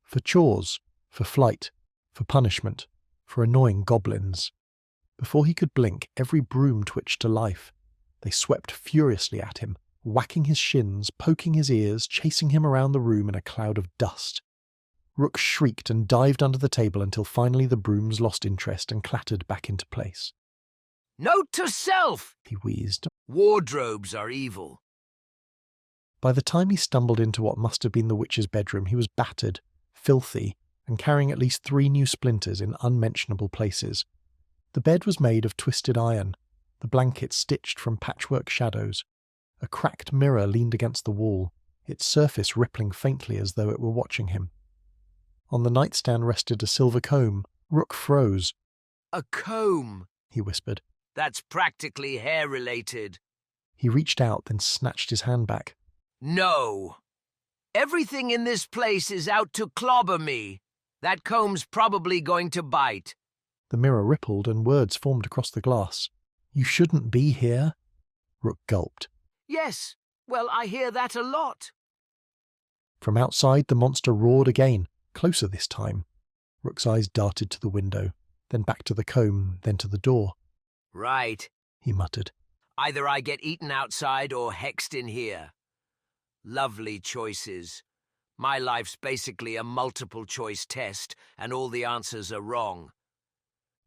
For chores, for flight, for punishment, for annoying goblins. Before he could blink, every broom twitched to life. They swept furiously at him, whacking his shins, poking his ears, chasing him around the room in a cloud of dust. Rook shrieked and dived under the table until finally the brooms lost interest and clattered back into place. Note to self, He wheezed. Wardrobes are evil. By the time he stumbled into what must have been the witch's bedroom, he was battered, filthy, and carrying at least 3 new splinters in unmentionable places. The bed was made of twisted iron, the blankets stitched from patchwork shadows. A cracked mirror leaned against the wall, its surface rippling faintly as though it were watching him. On the nightstand rested a silver comb. Rook froze. A comb. He whispered. That's practically hair-related. He reached out, then snatched his hand back. No. Everything in this place is out to clobber me. That comb's probably going to bite. The mirror rippled and words formed across the glass. You shouldn't be here. Rook gulped. Yes, well, I hear that a lot. From outside, the monster roared again, closer this time. Rook's eyes darted to the window, then back to the comb, then to the door. Right, he muttered. Either I get eaten outside or hexed in here. Lovely choices. My life's basically a multiple-choice test, and all the answers are wrong.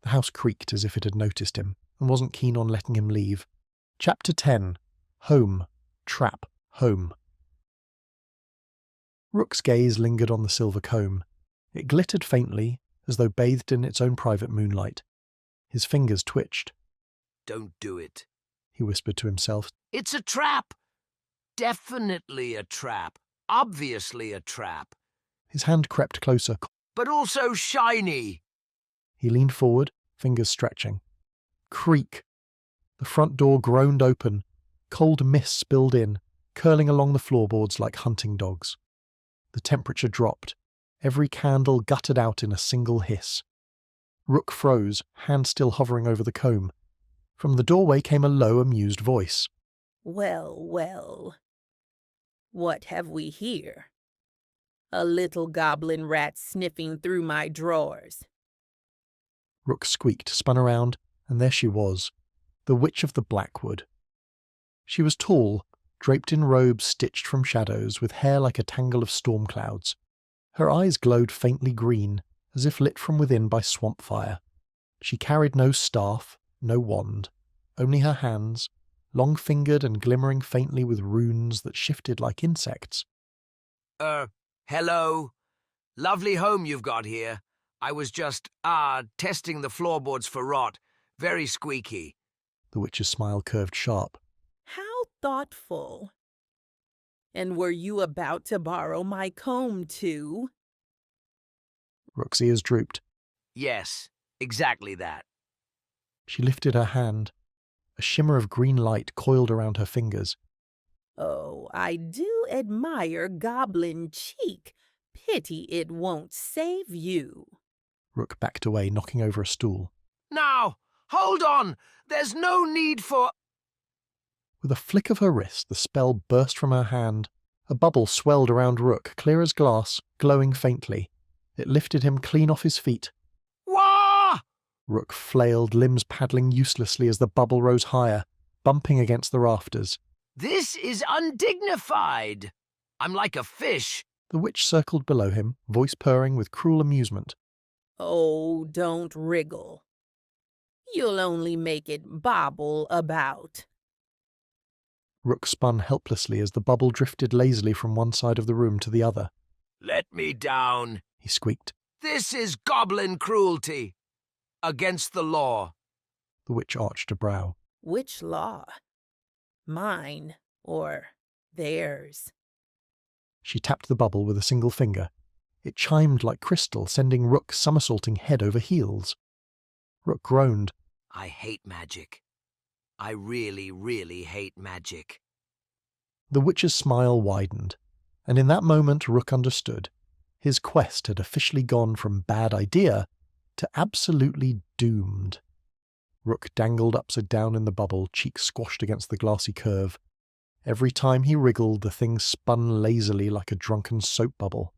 The house creaked as if it had noticed him, and wasn't keen on letting him leave. Chapter 10. Home. Trap. Home. Rook's gaze lingered on the silver comb. It glittered faintly, as though bathed in its own private moonlight. His fingers twitched. Don't do it, he whispered to himself. It's a trap. Definitely a trap. Obviously a trap. His hand crept closer. But also shiny. He leaned forward, fingers stretching. Creak. The front door groaned open. Cold mist spilled in, curling along the floorboards like hunting dogs. The temperature dropped. Every candle guttered out in a single hiss. Rook froze, hand still hovering over the comb. From the doorway came a low, amused voice. Well, well. What have we here? A little goblin rat sniffing through my drawers. Rook squeaked, spun around, and there she was, the Witch of the Blackwood. She was tall, draped in robes stitched from shadows, with hair like a tangle of storm clouds. Her eyes glowed faintly green, as if lit from within by swamp fire. She carried no staff, no wand, only her hands, long-fingered and glimmering faintly with runes that shifted like insects. Hello. Lovely home you've got here. I was just, testing the floorboards for rot. Very squeaky. The witch's smile curved sharp. How thoughtful. And were you about to borrow my comb, too? Rook's ears drooped. Yes, exactly that. She lifted her hand. A shimmer of green light coiled around her fingers. Oh, I do admire goblin cheek. Pity it won't save you. Rook backed away, knocking over a stool. Now, hold on! There's no need for... With a flick of her wrist, the spell burst from her hand. A bubble swelled around Rook, clear as glass, glowing faintly. It lifted him clean off his feet. Wah! Rook flailed, limbs paddling uselessly as the bubble rose higher, bumping against the rafters. This is undignified. I'm like a fish. The witch circled below him, voice purring with cruel amusement. Oh, don't wriggle. You'll only make it bobble about. Rook spun helplessly as the bubble drifted lazily from one side of the room to the other. Let me down, He squeaked. This is goblin cruelty. Against the law. The witch arched a brow. Which law? Mine or theirs? She tapped the bubble with a single finger. It chimed like crystal, sending Rook somersaulting head over heels. Rook groaned. I hate magic. I really, really hate magic. The witch's smile widened, and in that moment Rook understood. His quest had officially gone from bad idea to absolutely doomed. Rook dangled upside down in the bubble, cheek squashed against the glassy curve. Every time he wriggled, the thing spun lazily like a drunken soap bubble.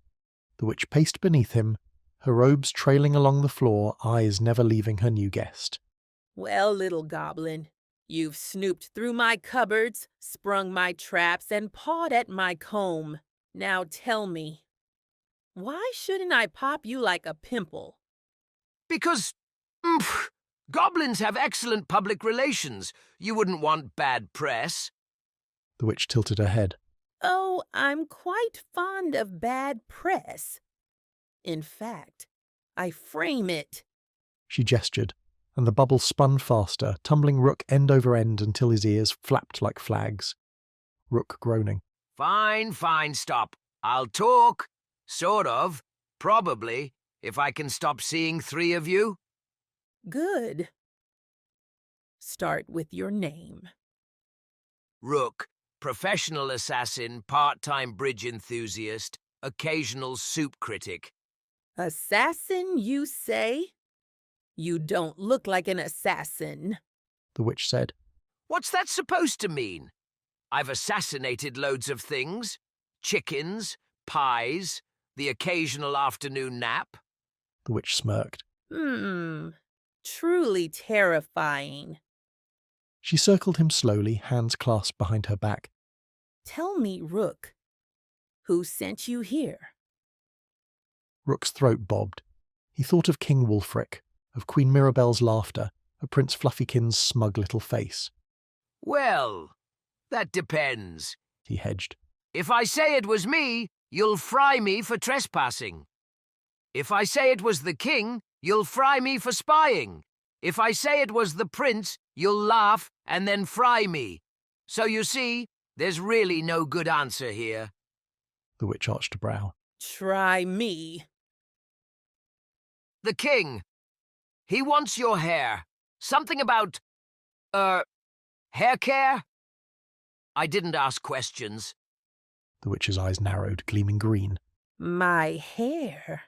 The witch paced beneath him, her robes trailing along the floor, eyes never leaving her new guest. Well, little goblin, you've snooped through my cupboards, sprung my traps, and pawed at my comb. Now tell me, why shouldn't I pop you like a pimple? Because, goblins have excellent public relations. You wouldn't want bad press. The witch tilted her head. Oh, I'm quite fond of bad press. In fact, I frame it. She gestured, and the bubble spun faster, tumbling Rook end over end until his ears flapped like flags. Rook groaning. Fine, stop. I'll talk. Sort of. Probably. If I can stop seeing three of you. Good. Start with your name. Rook. Professional assassin, part-time bridge enthusiast, occasional soup critic. Assassin, you say? You don't look like an assassin, the witch said. What's that supposed to mean? I've assassinated loads of things. Chickens, pies, the occasional afternoon nap. The witch smirked. Truly terrifying. She circled him slowly, hands clasped behind her back. Tell me, Rook, who sent you here? Rook's throat bobbed. He thought of King Wulfric, of Queen Mirabel's laughter, of Prince Fluffykins' smug little face. Well, that depends, he hedged. If I say it was me, you'll fry me for trespassing. If I say it was the king, you'll fry me for spying. If I say it was the prince, you'll laugh and then fry me. So you see, there's really no good answer here. The witch arched a brow. Try me. The king. He wants your hair. Something about, hair care? I didn't ask questions. The witch's eyes narrowed, gleaming green. My hair?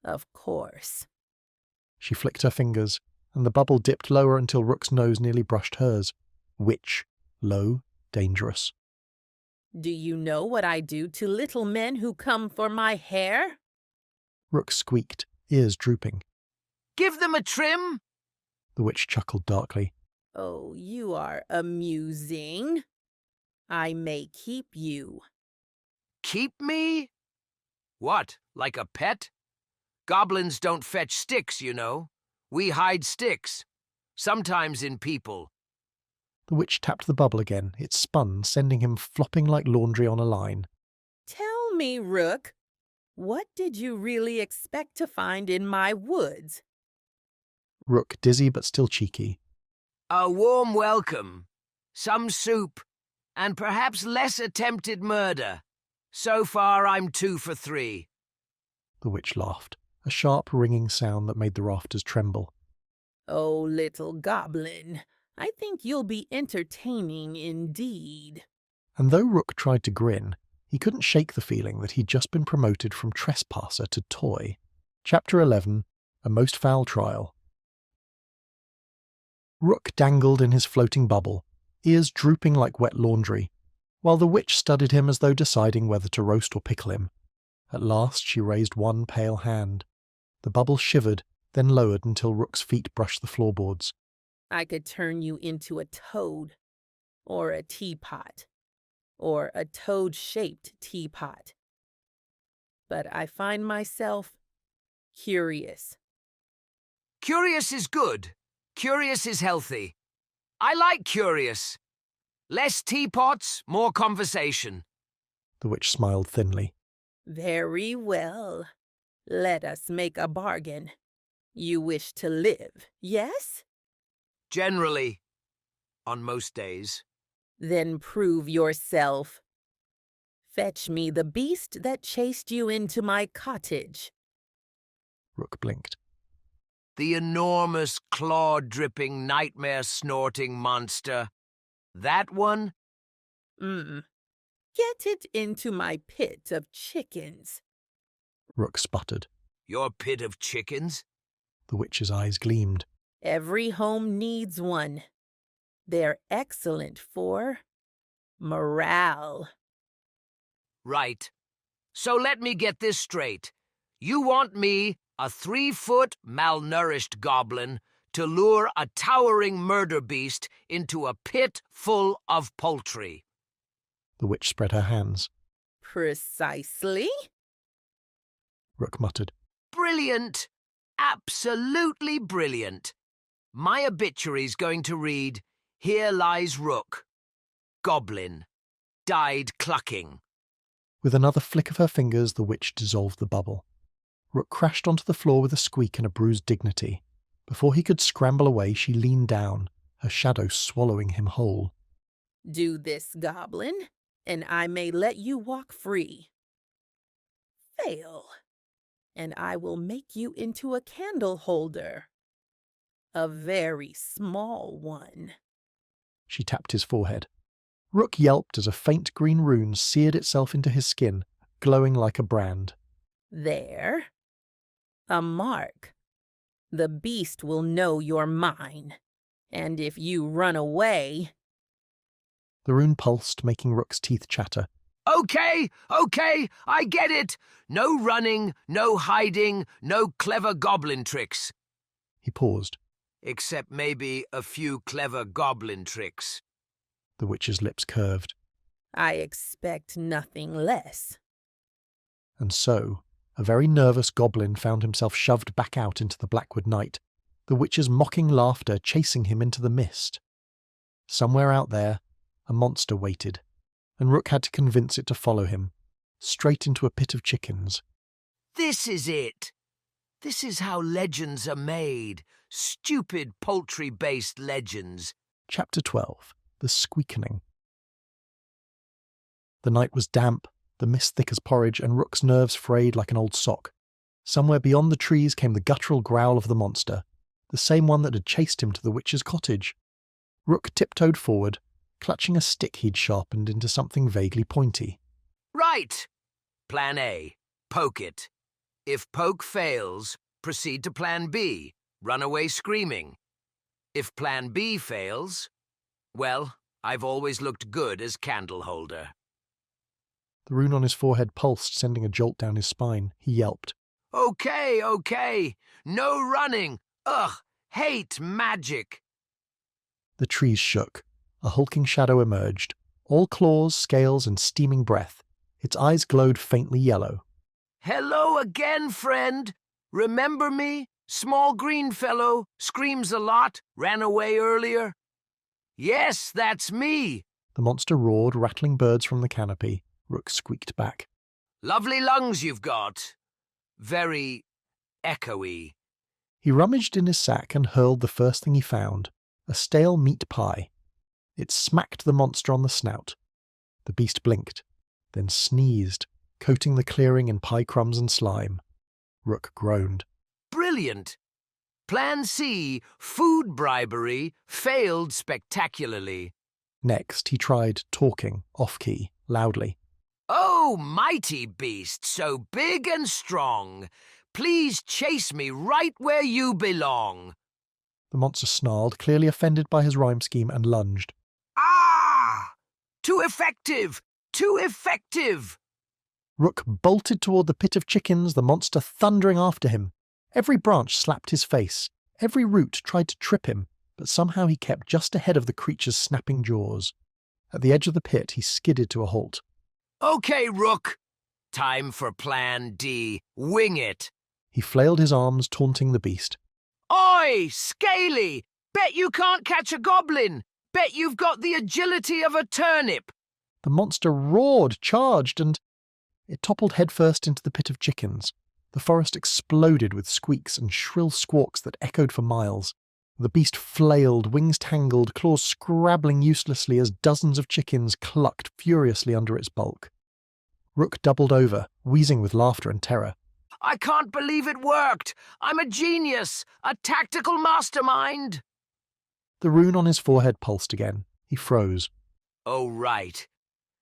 Of course. She flicked her fingers, and the bubble dipped lower until Rook's nose nearly brushed hers. Witch. Low. Dangerous. Do you know what I do to little men who come for my hair? Rook squeaked, ears drooping. Give them a trim? The witch chuckled darkly. Oh, you are amusing. I may keep you. Keep me? What, like a pet? Goblins don't fetch sticks, you know. We hide sticks. Sometimes in people. The witch tapped the bubble again. It spun, sending him flopping like laundry on a line. Tell me, Rook, what did you really expect to find in my woods? Rook, dizzy but still cheeky. A warm welcome. Some soup. And perhaps less attempted murder. So far, I'm 2 for 3. The witch laughed, a sharp ringing sound that made the rafters tremble. Oh, little goblin, I think you'll be entertaining indeed. And though Rook tried to grin, he couldn't shake the feeling that he'd just been promoted from trespasser to toy. Chapter 11, A Most Foul Trial. Rook dangled in his floating bubble, ears drooping like wet laundry, while the witch studied him as though deciding whether to roast or pickle him. At last she raised one pale hand. The bubble shivered, then lowered until Rook's feet brushed the floorboards. I could turn you into a toad, or a teapot, or a toad-shaped teapot. But I find myself curious. Curious is good. Curious is healthy. I like curious. Less teapots, more conversation. The witch smiled thinly. Very well. Let us make a bargain. You wish to live, yes? Generally. On most days. Then prove yourself. Fetch me the beast that chased you into my cottage. Rook blinked. The enormous, claw-dripping, nightmare-snorting monster. That one? Get it into my pit of chickens. Rook sputtered. Your pit of chickens? The witch's eyes gleamed. Every home needs one. They're excellent for morale. Right. So let me get this straight. You want me, a 3-foot, malnourished goblin, to lure a towering murder beast into a pit full of poultry. The witch spread her hands. Precisely. Rook muttered. Brilliant. Absolutely brilliant. My obituary's going to read, "Here lies Rook. Goblin. Died clucking." With another flick of her fingers, the witch dissolved the bubble. Rook crashed onto the floor with a squeak and a bruised dignity. Before he could scramble away, she leaned down, her shadow swallowing him whole. Do this, Goblin, and I may let you walk free. Fail, and I will make you into a candle holder. A very small one. She tapped his forehead. Rook yelped as a faint green rune seared itself into his skin, glowing like a brand. There. A mark. The beast will know you're mine. And if you run away... The rune pulsed, making Rook's teeth chatter. Okay, I get it. No running, no hiding, no clever goblin tricks. He paused. Except maybe a few clever goblin tricks. The witch's lips curved. I expect nothing less. And so, a very nervous goblin found himself shoved back out into the Blackwood night, the witch's mocking laughter chasing him into the mist. Somewhere out there, a monster waited, and Rook had to convince it to follow him, straight into a pit of chickens. This is it. This is how legends are made. Stupid poultry-based legends. Chapter 12. The Squeakening. The night was damp, the mist thick as porridge, and Rook's nerves frayed like an old sock. Somewhere beyond the trees came the guttural growl of the monster, the same one that had chased him to the witch's cottage. Rook tiptoed forward, clutching a stick he'd sharpened into something vaguely pointy. Right. Plan A. Poke it. If poke fails, proceed to Plan B. Run away screaming. If Plan B fails, well, I've always looked good as candle holder. The rune on his forehead pulsed, sending a jolt down his spine. He yelped. Okay. No running. Ugh, hate magic. The trees shook. A hulking shadow emerged, all claws, scales, and steaming breath. Its eyes glowed faintly yellow. Hello again, friend. Remember me? Small green fellow, screams a lot, ran away earlier. Yes, that's me. The monster roared, rattling birds from the canopy. Rook squeaked back. Lovely lungs you've got. Very echoey. He rummaged in his sack and hurled the first thing he found, a stale meat pie. It smacked the monster on the snout. The beast blinked, then sneezed, coating the clearing in pie crumbs and slime. Rook groaned. Brilliant. Plan C, food bribery, failed spectacularly. Next, he tried talking, off-key, loudly. Oh, mighty beast, so big and strong. Please chase me right where you belong. The monster snarled, clearly offended by his rhyme scheme, and lunged. Ah! Too effective! Too effective! Rook bolted toward the pit of chickens, the monster thundering after him. Every branch slapped his face. Every root tried to trip him, but somehow he kept just ahead of the creature's snapping jaws. At the edge of the pit, he skidded to a halt. Okay, Rook. Time for Plan D. Wing it. He flailed his arms, taunting the beast. Oi, Scaly! Bet you can't catch a goblin! Bet you've got the agility of a turnip. The monster roared, charged, and it toppled headfirst into the pit of chickens. The forest exploded with squeaks and shrill squawks that echoed for miles. The beast flailed, wings tangled, claws scrabbling uselessly as dozens of chickens clucked furiously under its bulk. Rook doubled over, wheezing with laughter and terror. I can't believe it worked. I'm a genius, a tactical mastermind. The rune on his forehead pulsed again. He froze. Oh, right.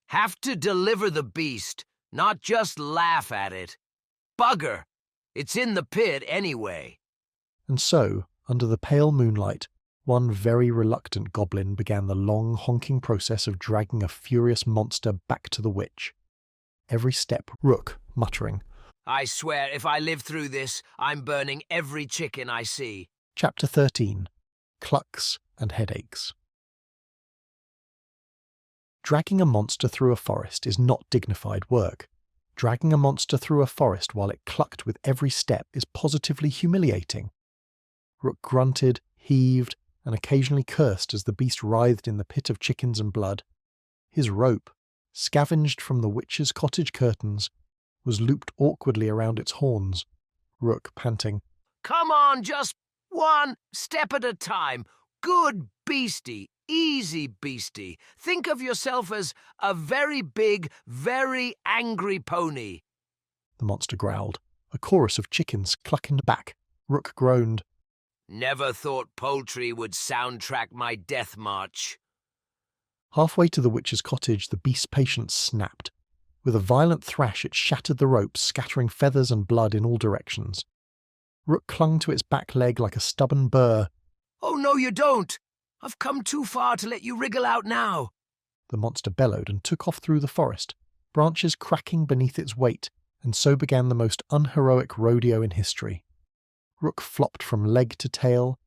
Have to deliver the beast, not just laugh at it. Bugger. It's in the pit anyway. And so, under the pale moonlight, one very reluctant goblin began the long, honking process of dragging a furious monster back to the witch. Every step, Rook muttering. I swear, if I live through this, I'm burning every chicken I see. Chapter 13. Clucks and Headaches. Dragging a monster through a forest is not dignified work. Dragging a monster through a forest while it clucked with every step is positively humiliating. Rook grunted, heaved, and occasionally cursed as the beast writhed in the pit of chickens and blood. His rope, scavenged from the witch's cottage curtains, was looped awkwardly around its horns. Rook panting. Come on, just one step at a time. Good beastie, easy beastie. Think of yourself as a very big, very angry pony. The monster growled. A chorus of chickens clucking back. Rook groaned. Never thought poultry would soundtrack my death march. Halfway to the witch's cottage, the beast's patience snapped. With a violent thrash, it shattered the ropes, scattering feathers and blood in all directions. Rook clung to its back leg like a stubborn burr. Oh, no, you don't. I've come too far to let you wriggle out now. The monster bellowed and took off through the forest, branches cracking beneath its weight, and so began the most unheroic rodeo in history. Rook flopped from leg to tail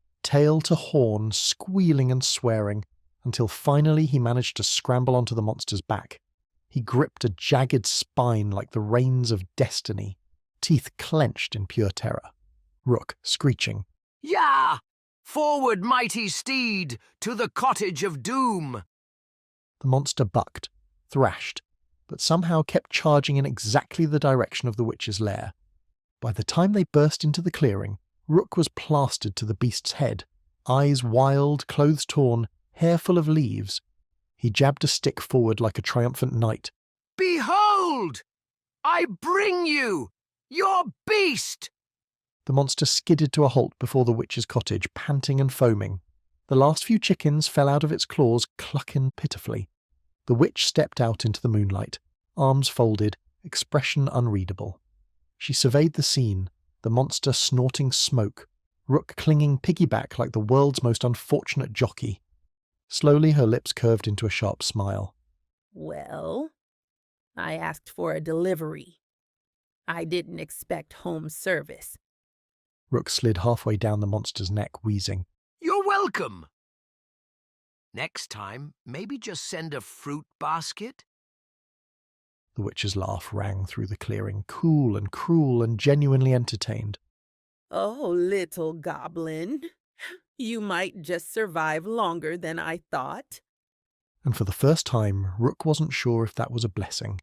to horn, squealing and swearing, until finally he managed to scramble onto the monster's back. He gripped a jagged spine like the reins of destiny, teeth clenched in pure terror. Rook screeching. Yah! Forward, mighty steed, to the cottage of doom! The monster bucked, thrashed, but somehow kept charging in exactly the direction of the witch's lair. By the time they burst into the clearing, Rook was plastered to the beast's head, eyes wild, clothes torn, hair full of leaves. He jabbed a stick forward like a triumphant knight. Behold! I bring you, your beast! The monster skidded to a halt before the witch's cottage, panting and foaming. The last few chickens fell out of its claws, clucking pitifully. The witch stepped out into the moonlight, arms folded, expression unreadable. She surveyed the scene, the monster snorting smoke, Rook clinging piggyback like the world's most unfortunate jockey. Slowly her lips curved into a sharp smile. Well, I asked for a delivery. I didn't expect home service. Rook slid halfway down the monster's neck, wheezing. You're welcome. Next time, maybe just send a fruit basket? The witch's laugh rang through the clearing, cool and cruel and genuinely entertained. Oh, little goblin, you might just survive longer than I thought. And for the first time, Rook wasn't sure if that was a blessing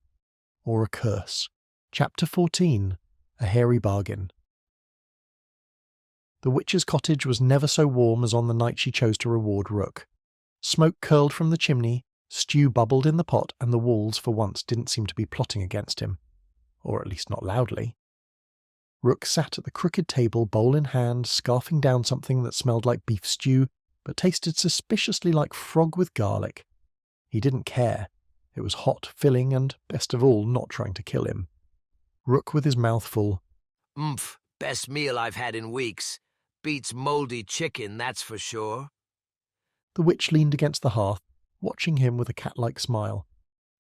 or a curse. Chapter 14. A Hairy Bargain. The witch's cottage was never so warm as on the night she chose to reward Rook. Smoke curled from the chimney, stew bubbled in the pot, and the walls for once didn't seem to be plotting against him. Or at least not loudly. Rook sat at the crooked table, bowl in hand, scarfing down something that smelled like beef stew, but tasted suspiciously like frog with garlic. He didn't care. It was hot, filling, and, best of all, not trying to kill him. Rook with his mouth full. Best meal I've had in weeks. Beats mouldy chicken, that's for sure. The witch leaned against the hearth, watching him with a cat-like smile.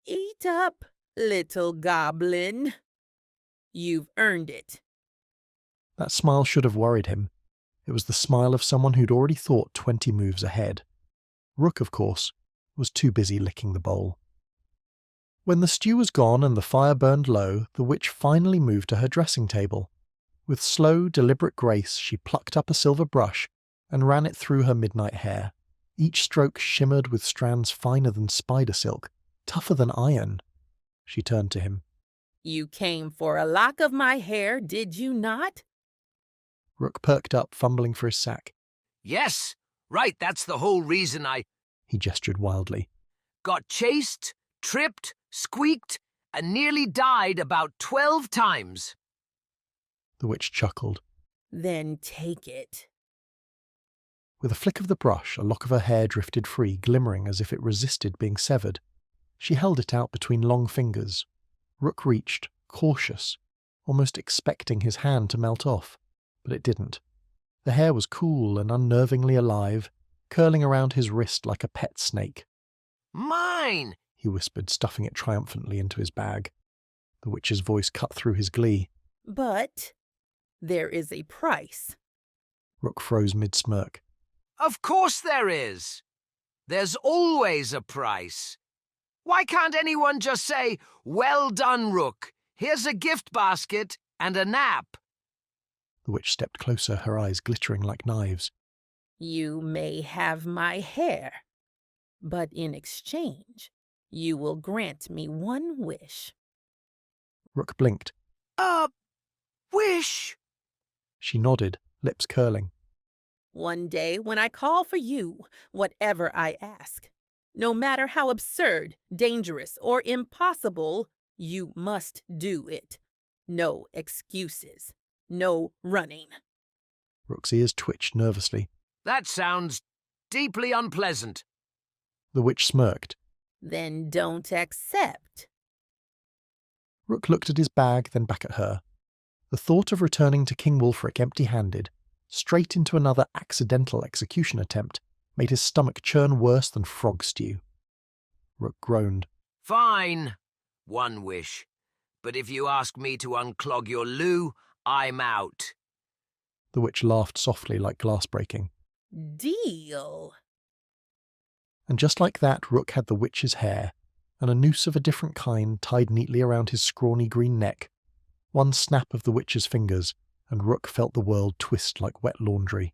Eat up, little goblin. You've earned it. That smile should have worried him. It was the smile of someone who'd already thought 20 moves ahead. Rook, of course, was too busy licking the bowl. When the stew was gone and the fire burned low, the witch finally moved to her dressing table. With slow, deliberate grace, she plucked up a silver brush and ran it through her midnight hair. Each stroke shimmered with strands finer than spider silk, tougher than iron. She turned to him. You came for a lock of my hair, did you not? Rook perked up, fumbling for his sack. Yes, right, that's the whole reason He gestured wildly. got chased, tripped, squeaked, and nearly died about 12 times. The witch chuckled. Then take it. With a flick of the brush, a lock of her hair drifted free, glimmering as if it resisted being severed. She held it out between long fingers. Rook reached, cautious, almost expecting his hand to melt off, but it didn't. The hair was cool and unnervingly alive, curling around his wrist like a pet snake. Mine! He whispered, stuffing it triumphantly into his bag. The witch's voice cut through his glee. But there is a price. Rook froze mid-smirk. Of course there is. There's always a price. Why can't anyone just say, "Well done, Rook. Here's a gift basket and a nap"? The witch stepped closer, her eyes glittering like knives. You may have my hair, but in exchange, you will grant me one wish. Rook blinked. Wish? She nodded, lips curling. One day when I call for you, whatever I ask, no matter how absurd, dangerous, or impossible, you must do it. No excuses. No running. Rook's ears twitched nervously. That sounds deeply unpleasant. The witch smirked. Then don't accept. Rook looked at his bag, then back at her. The thought of returning to King Wulfric empty-handed, straight into another accidental execution attempt, made his stomach churn worse than frog stew. Rook groaned. Fine. One wish. But if you ask me to unclog your loo, I'm out. The witch laughed softly like glass breaking. Deal. And just like that, Rook had the witch's hair, and a noose of a different kind tied neatly around his scrawny green neck. One snap of the witch's fingers, and Rook felt the world twist like wet laundry.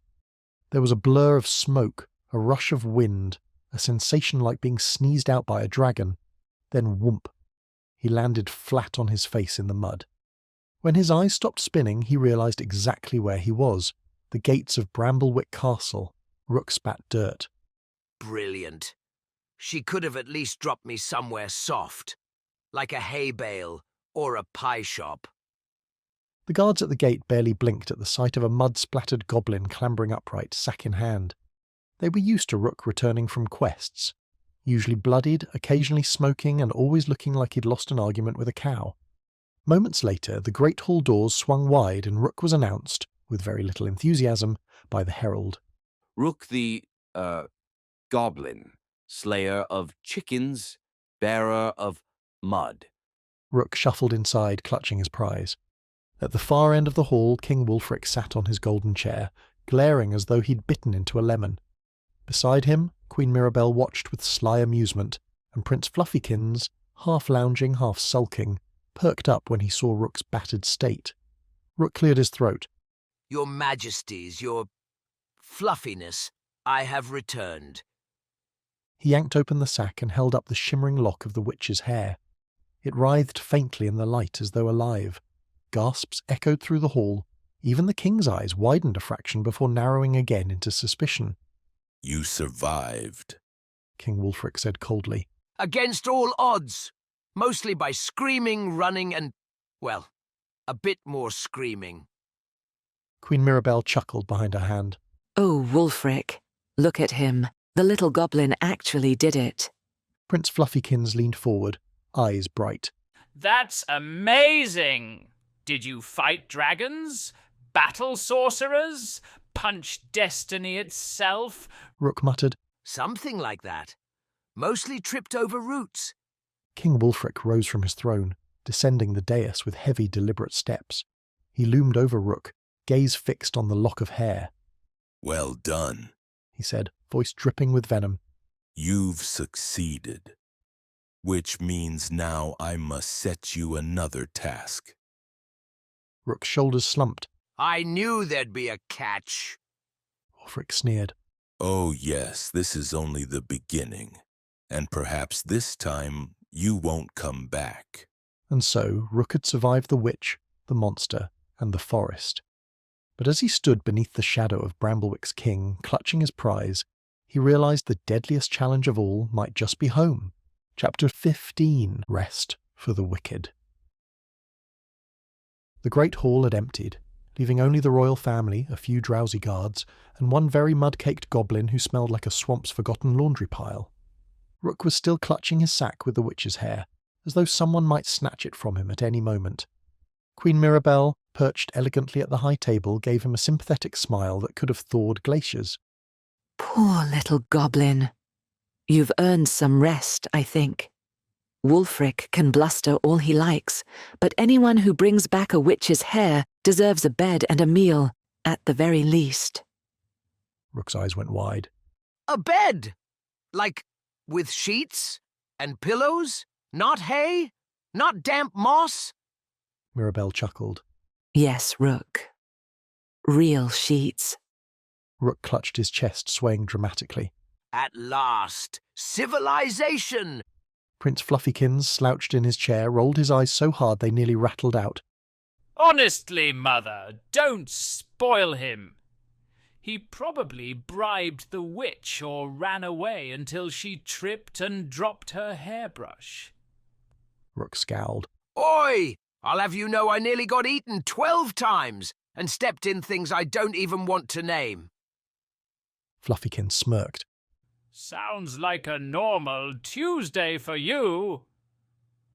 There was a blur of smoke, a rush of wind, a sensation like being sneezed out by a dragon. Then whoomp. He landed flat on his face in the mud. When his eyes stopped spinning, he realized exactly where he was. The gates of Bramblewick Castle. Rook spat dirt. Brilliant. She could have at least dropped me somewhere soft, like a hay bale or a pie shop. The guards at the gate barely blinked at the sight of a mud-splattered goblin clambering upright, sack in hand. They were used to Rook returning from quests, usually bloodied, occasionally smoking, and always looking like he'd lost an argument with a cow. Moments later, the great hall doors swung wide and Rook was announced, with very little enthusiasm, by the herald. Rook the, Goblin, slayer of chickens, bearer of mud. Rook shuffled inside, clutching his prize. At the far end of the hall, King Wulfric sat on his golden chair, glaring as though he'd bitten into a lemon. Beside him, Queen Mirabel watched with sly amusement, and Prince Fluffykins, half lounging, half sulking, perked up when he saw Rook's battered state. Rook cleared his throat. Your Majesties, your fluffiness, I have returned. He yanked open the sack and held up the shimmering lock of the witch's hair. It writhed faintly in the light as though alive. Gasps echoed through the hall. Even the king's eyes widened a fraction before narrowing again into suspicion. You survived, King Wulfric said coldly. Against all odds. Mostly by screaming, running, and, well, a bit more screaming. Queen Mirabel chuckled behind her hand. Oh, Wulfric, look at him. The little goblin actually did it. Prince Fluffykins leaned forward, eyes bright. That's amazing! Did you fight dragons? Battle sorcerers? Punch destiny itself? Rook muttered. Something like that. Mostly tripped over roots. King Wulfric rose from his throne, descending the dais with heavy, deliberate steps. He loomed over Rook, gaze fixed on the lock of hair. Well done, he said, voice dripping with venom. You've succeeded. Which means now I must set you another task. Rook's shoulders slumped. I knew there'd be a catch. Wulfric sneered. Oh yes, this is only the beginning, and perhaps this time you won't come back. And so Rook had survived the witch, the monster, and the forest. But as he stood beneath the shadow of Bramblewick's king, clutching his prize, he realized the deadliest challenge of all might just be home. Chapter 15, Rest for the Wicked. The great hall had emptied, leaving only the royal family, a few drowsy guards, and one very mud-caked goblin who smelled like a swamp's forgotten laundry pile. Rook was still clutching his sack with the witch's hair, as though someone might snatch it from him at any moment. Queen Mirabel, perched elegantly at the high table, gave him a sympathetic smile that could have thawed glaciers. Poor little goblin. You've earned some rest, I think. Wulfric can bluster all he likes, but anyone who brings back a witch's hair deserves a bed and a meal, at the very least. Rook's eyes went wide. A bed? Like, with sheets and pillows? Not hay? Not damp moss? Mirabel chuckled. Yes, Rook. Real sheets. Rook clutched his chest, swaying dramatically. At last! Civilization! Prince Fluffykins slouched in his chair, rolled his eyes so hard they nearly rattled out. Honestly, Mother, don't spoil him. He probably bribed the witch or ran away until she tripped and dropped her hairbrush. Rook scowled. Oi! I'll have you know I nearly got eaten 12 times and stepped in things I don't even want to name. Fluffykins smirked. Sounds like a normal Tuesday for you.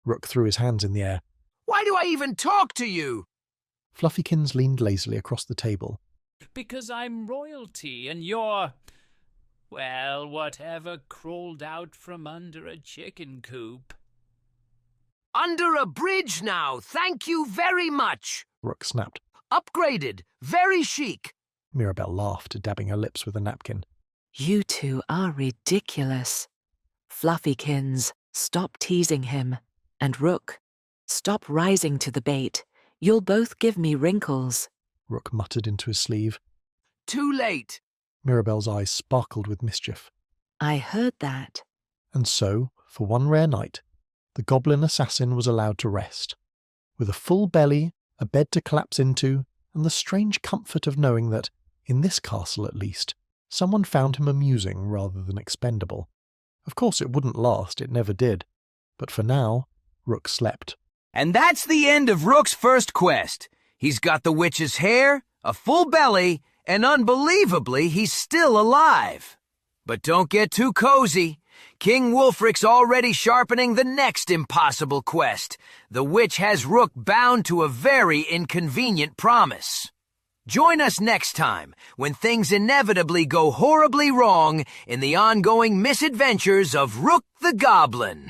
Rook threw his hands in the air. Why do I even talk to you? Fluffykins leaned lazily across the table. Because I'm royalty and you're, well, whatever crawled out from under a chicken coop. Under a bridge now, thank you very much. Rook snapped. Upgraded, very chic. Mirabel laughed, dabbing her lips with a napkin. You two are ridiculous. Fluffykins, stop teasing him. And Rook, stop rising to the bait. You'll both give me wrinkles. Rook muttered into his sleeve. Too late. Mirabel's eyes sparkled with mischief. I heard that. And so, for one rare night, the goblin assassin was allowed to rest. With a full belly, a bed to collapse into, and the strange comfort of knowing that, in this castle at least, someone found him amusing rather than expendable. Of course it wouldn't last, it never did. But for now, Rook slept. And that's the end of Rook's first quest. He's got the witch's hair, a full belly, and unbelievably, he's still alive. But don't get too cozy. King Wulfric's already sharpening the next impossible quest. The witch has Rook bound to a very inconvenient promise. Join us next time when things inevitably go horribly wrong in the ongoing misadventures of Rook the Goblin.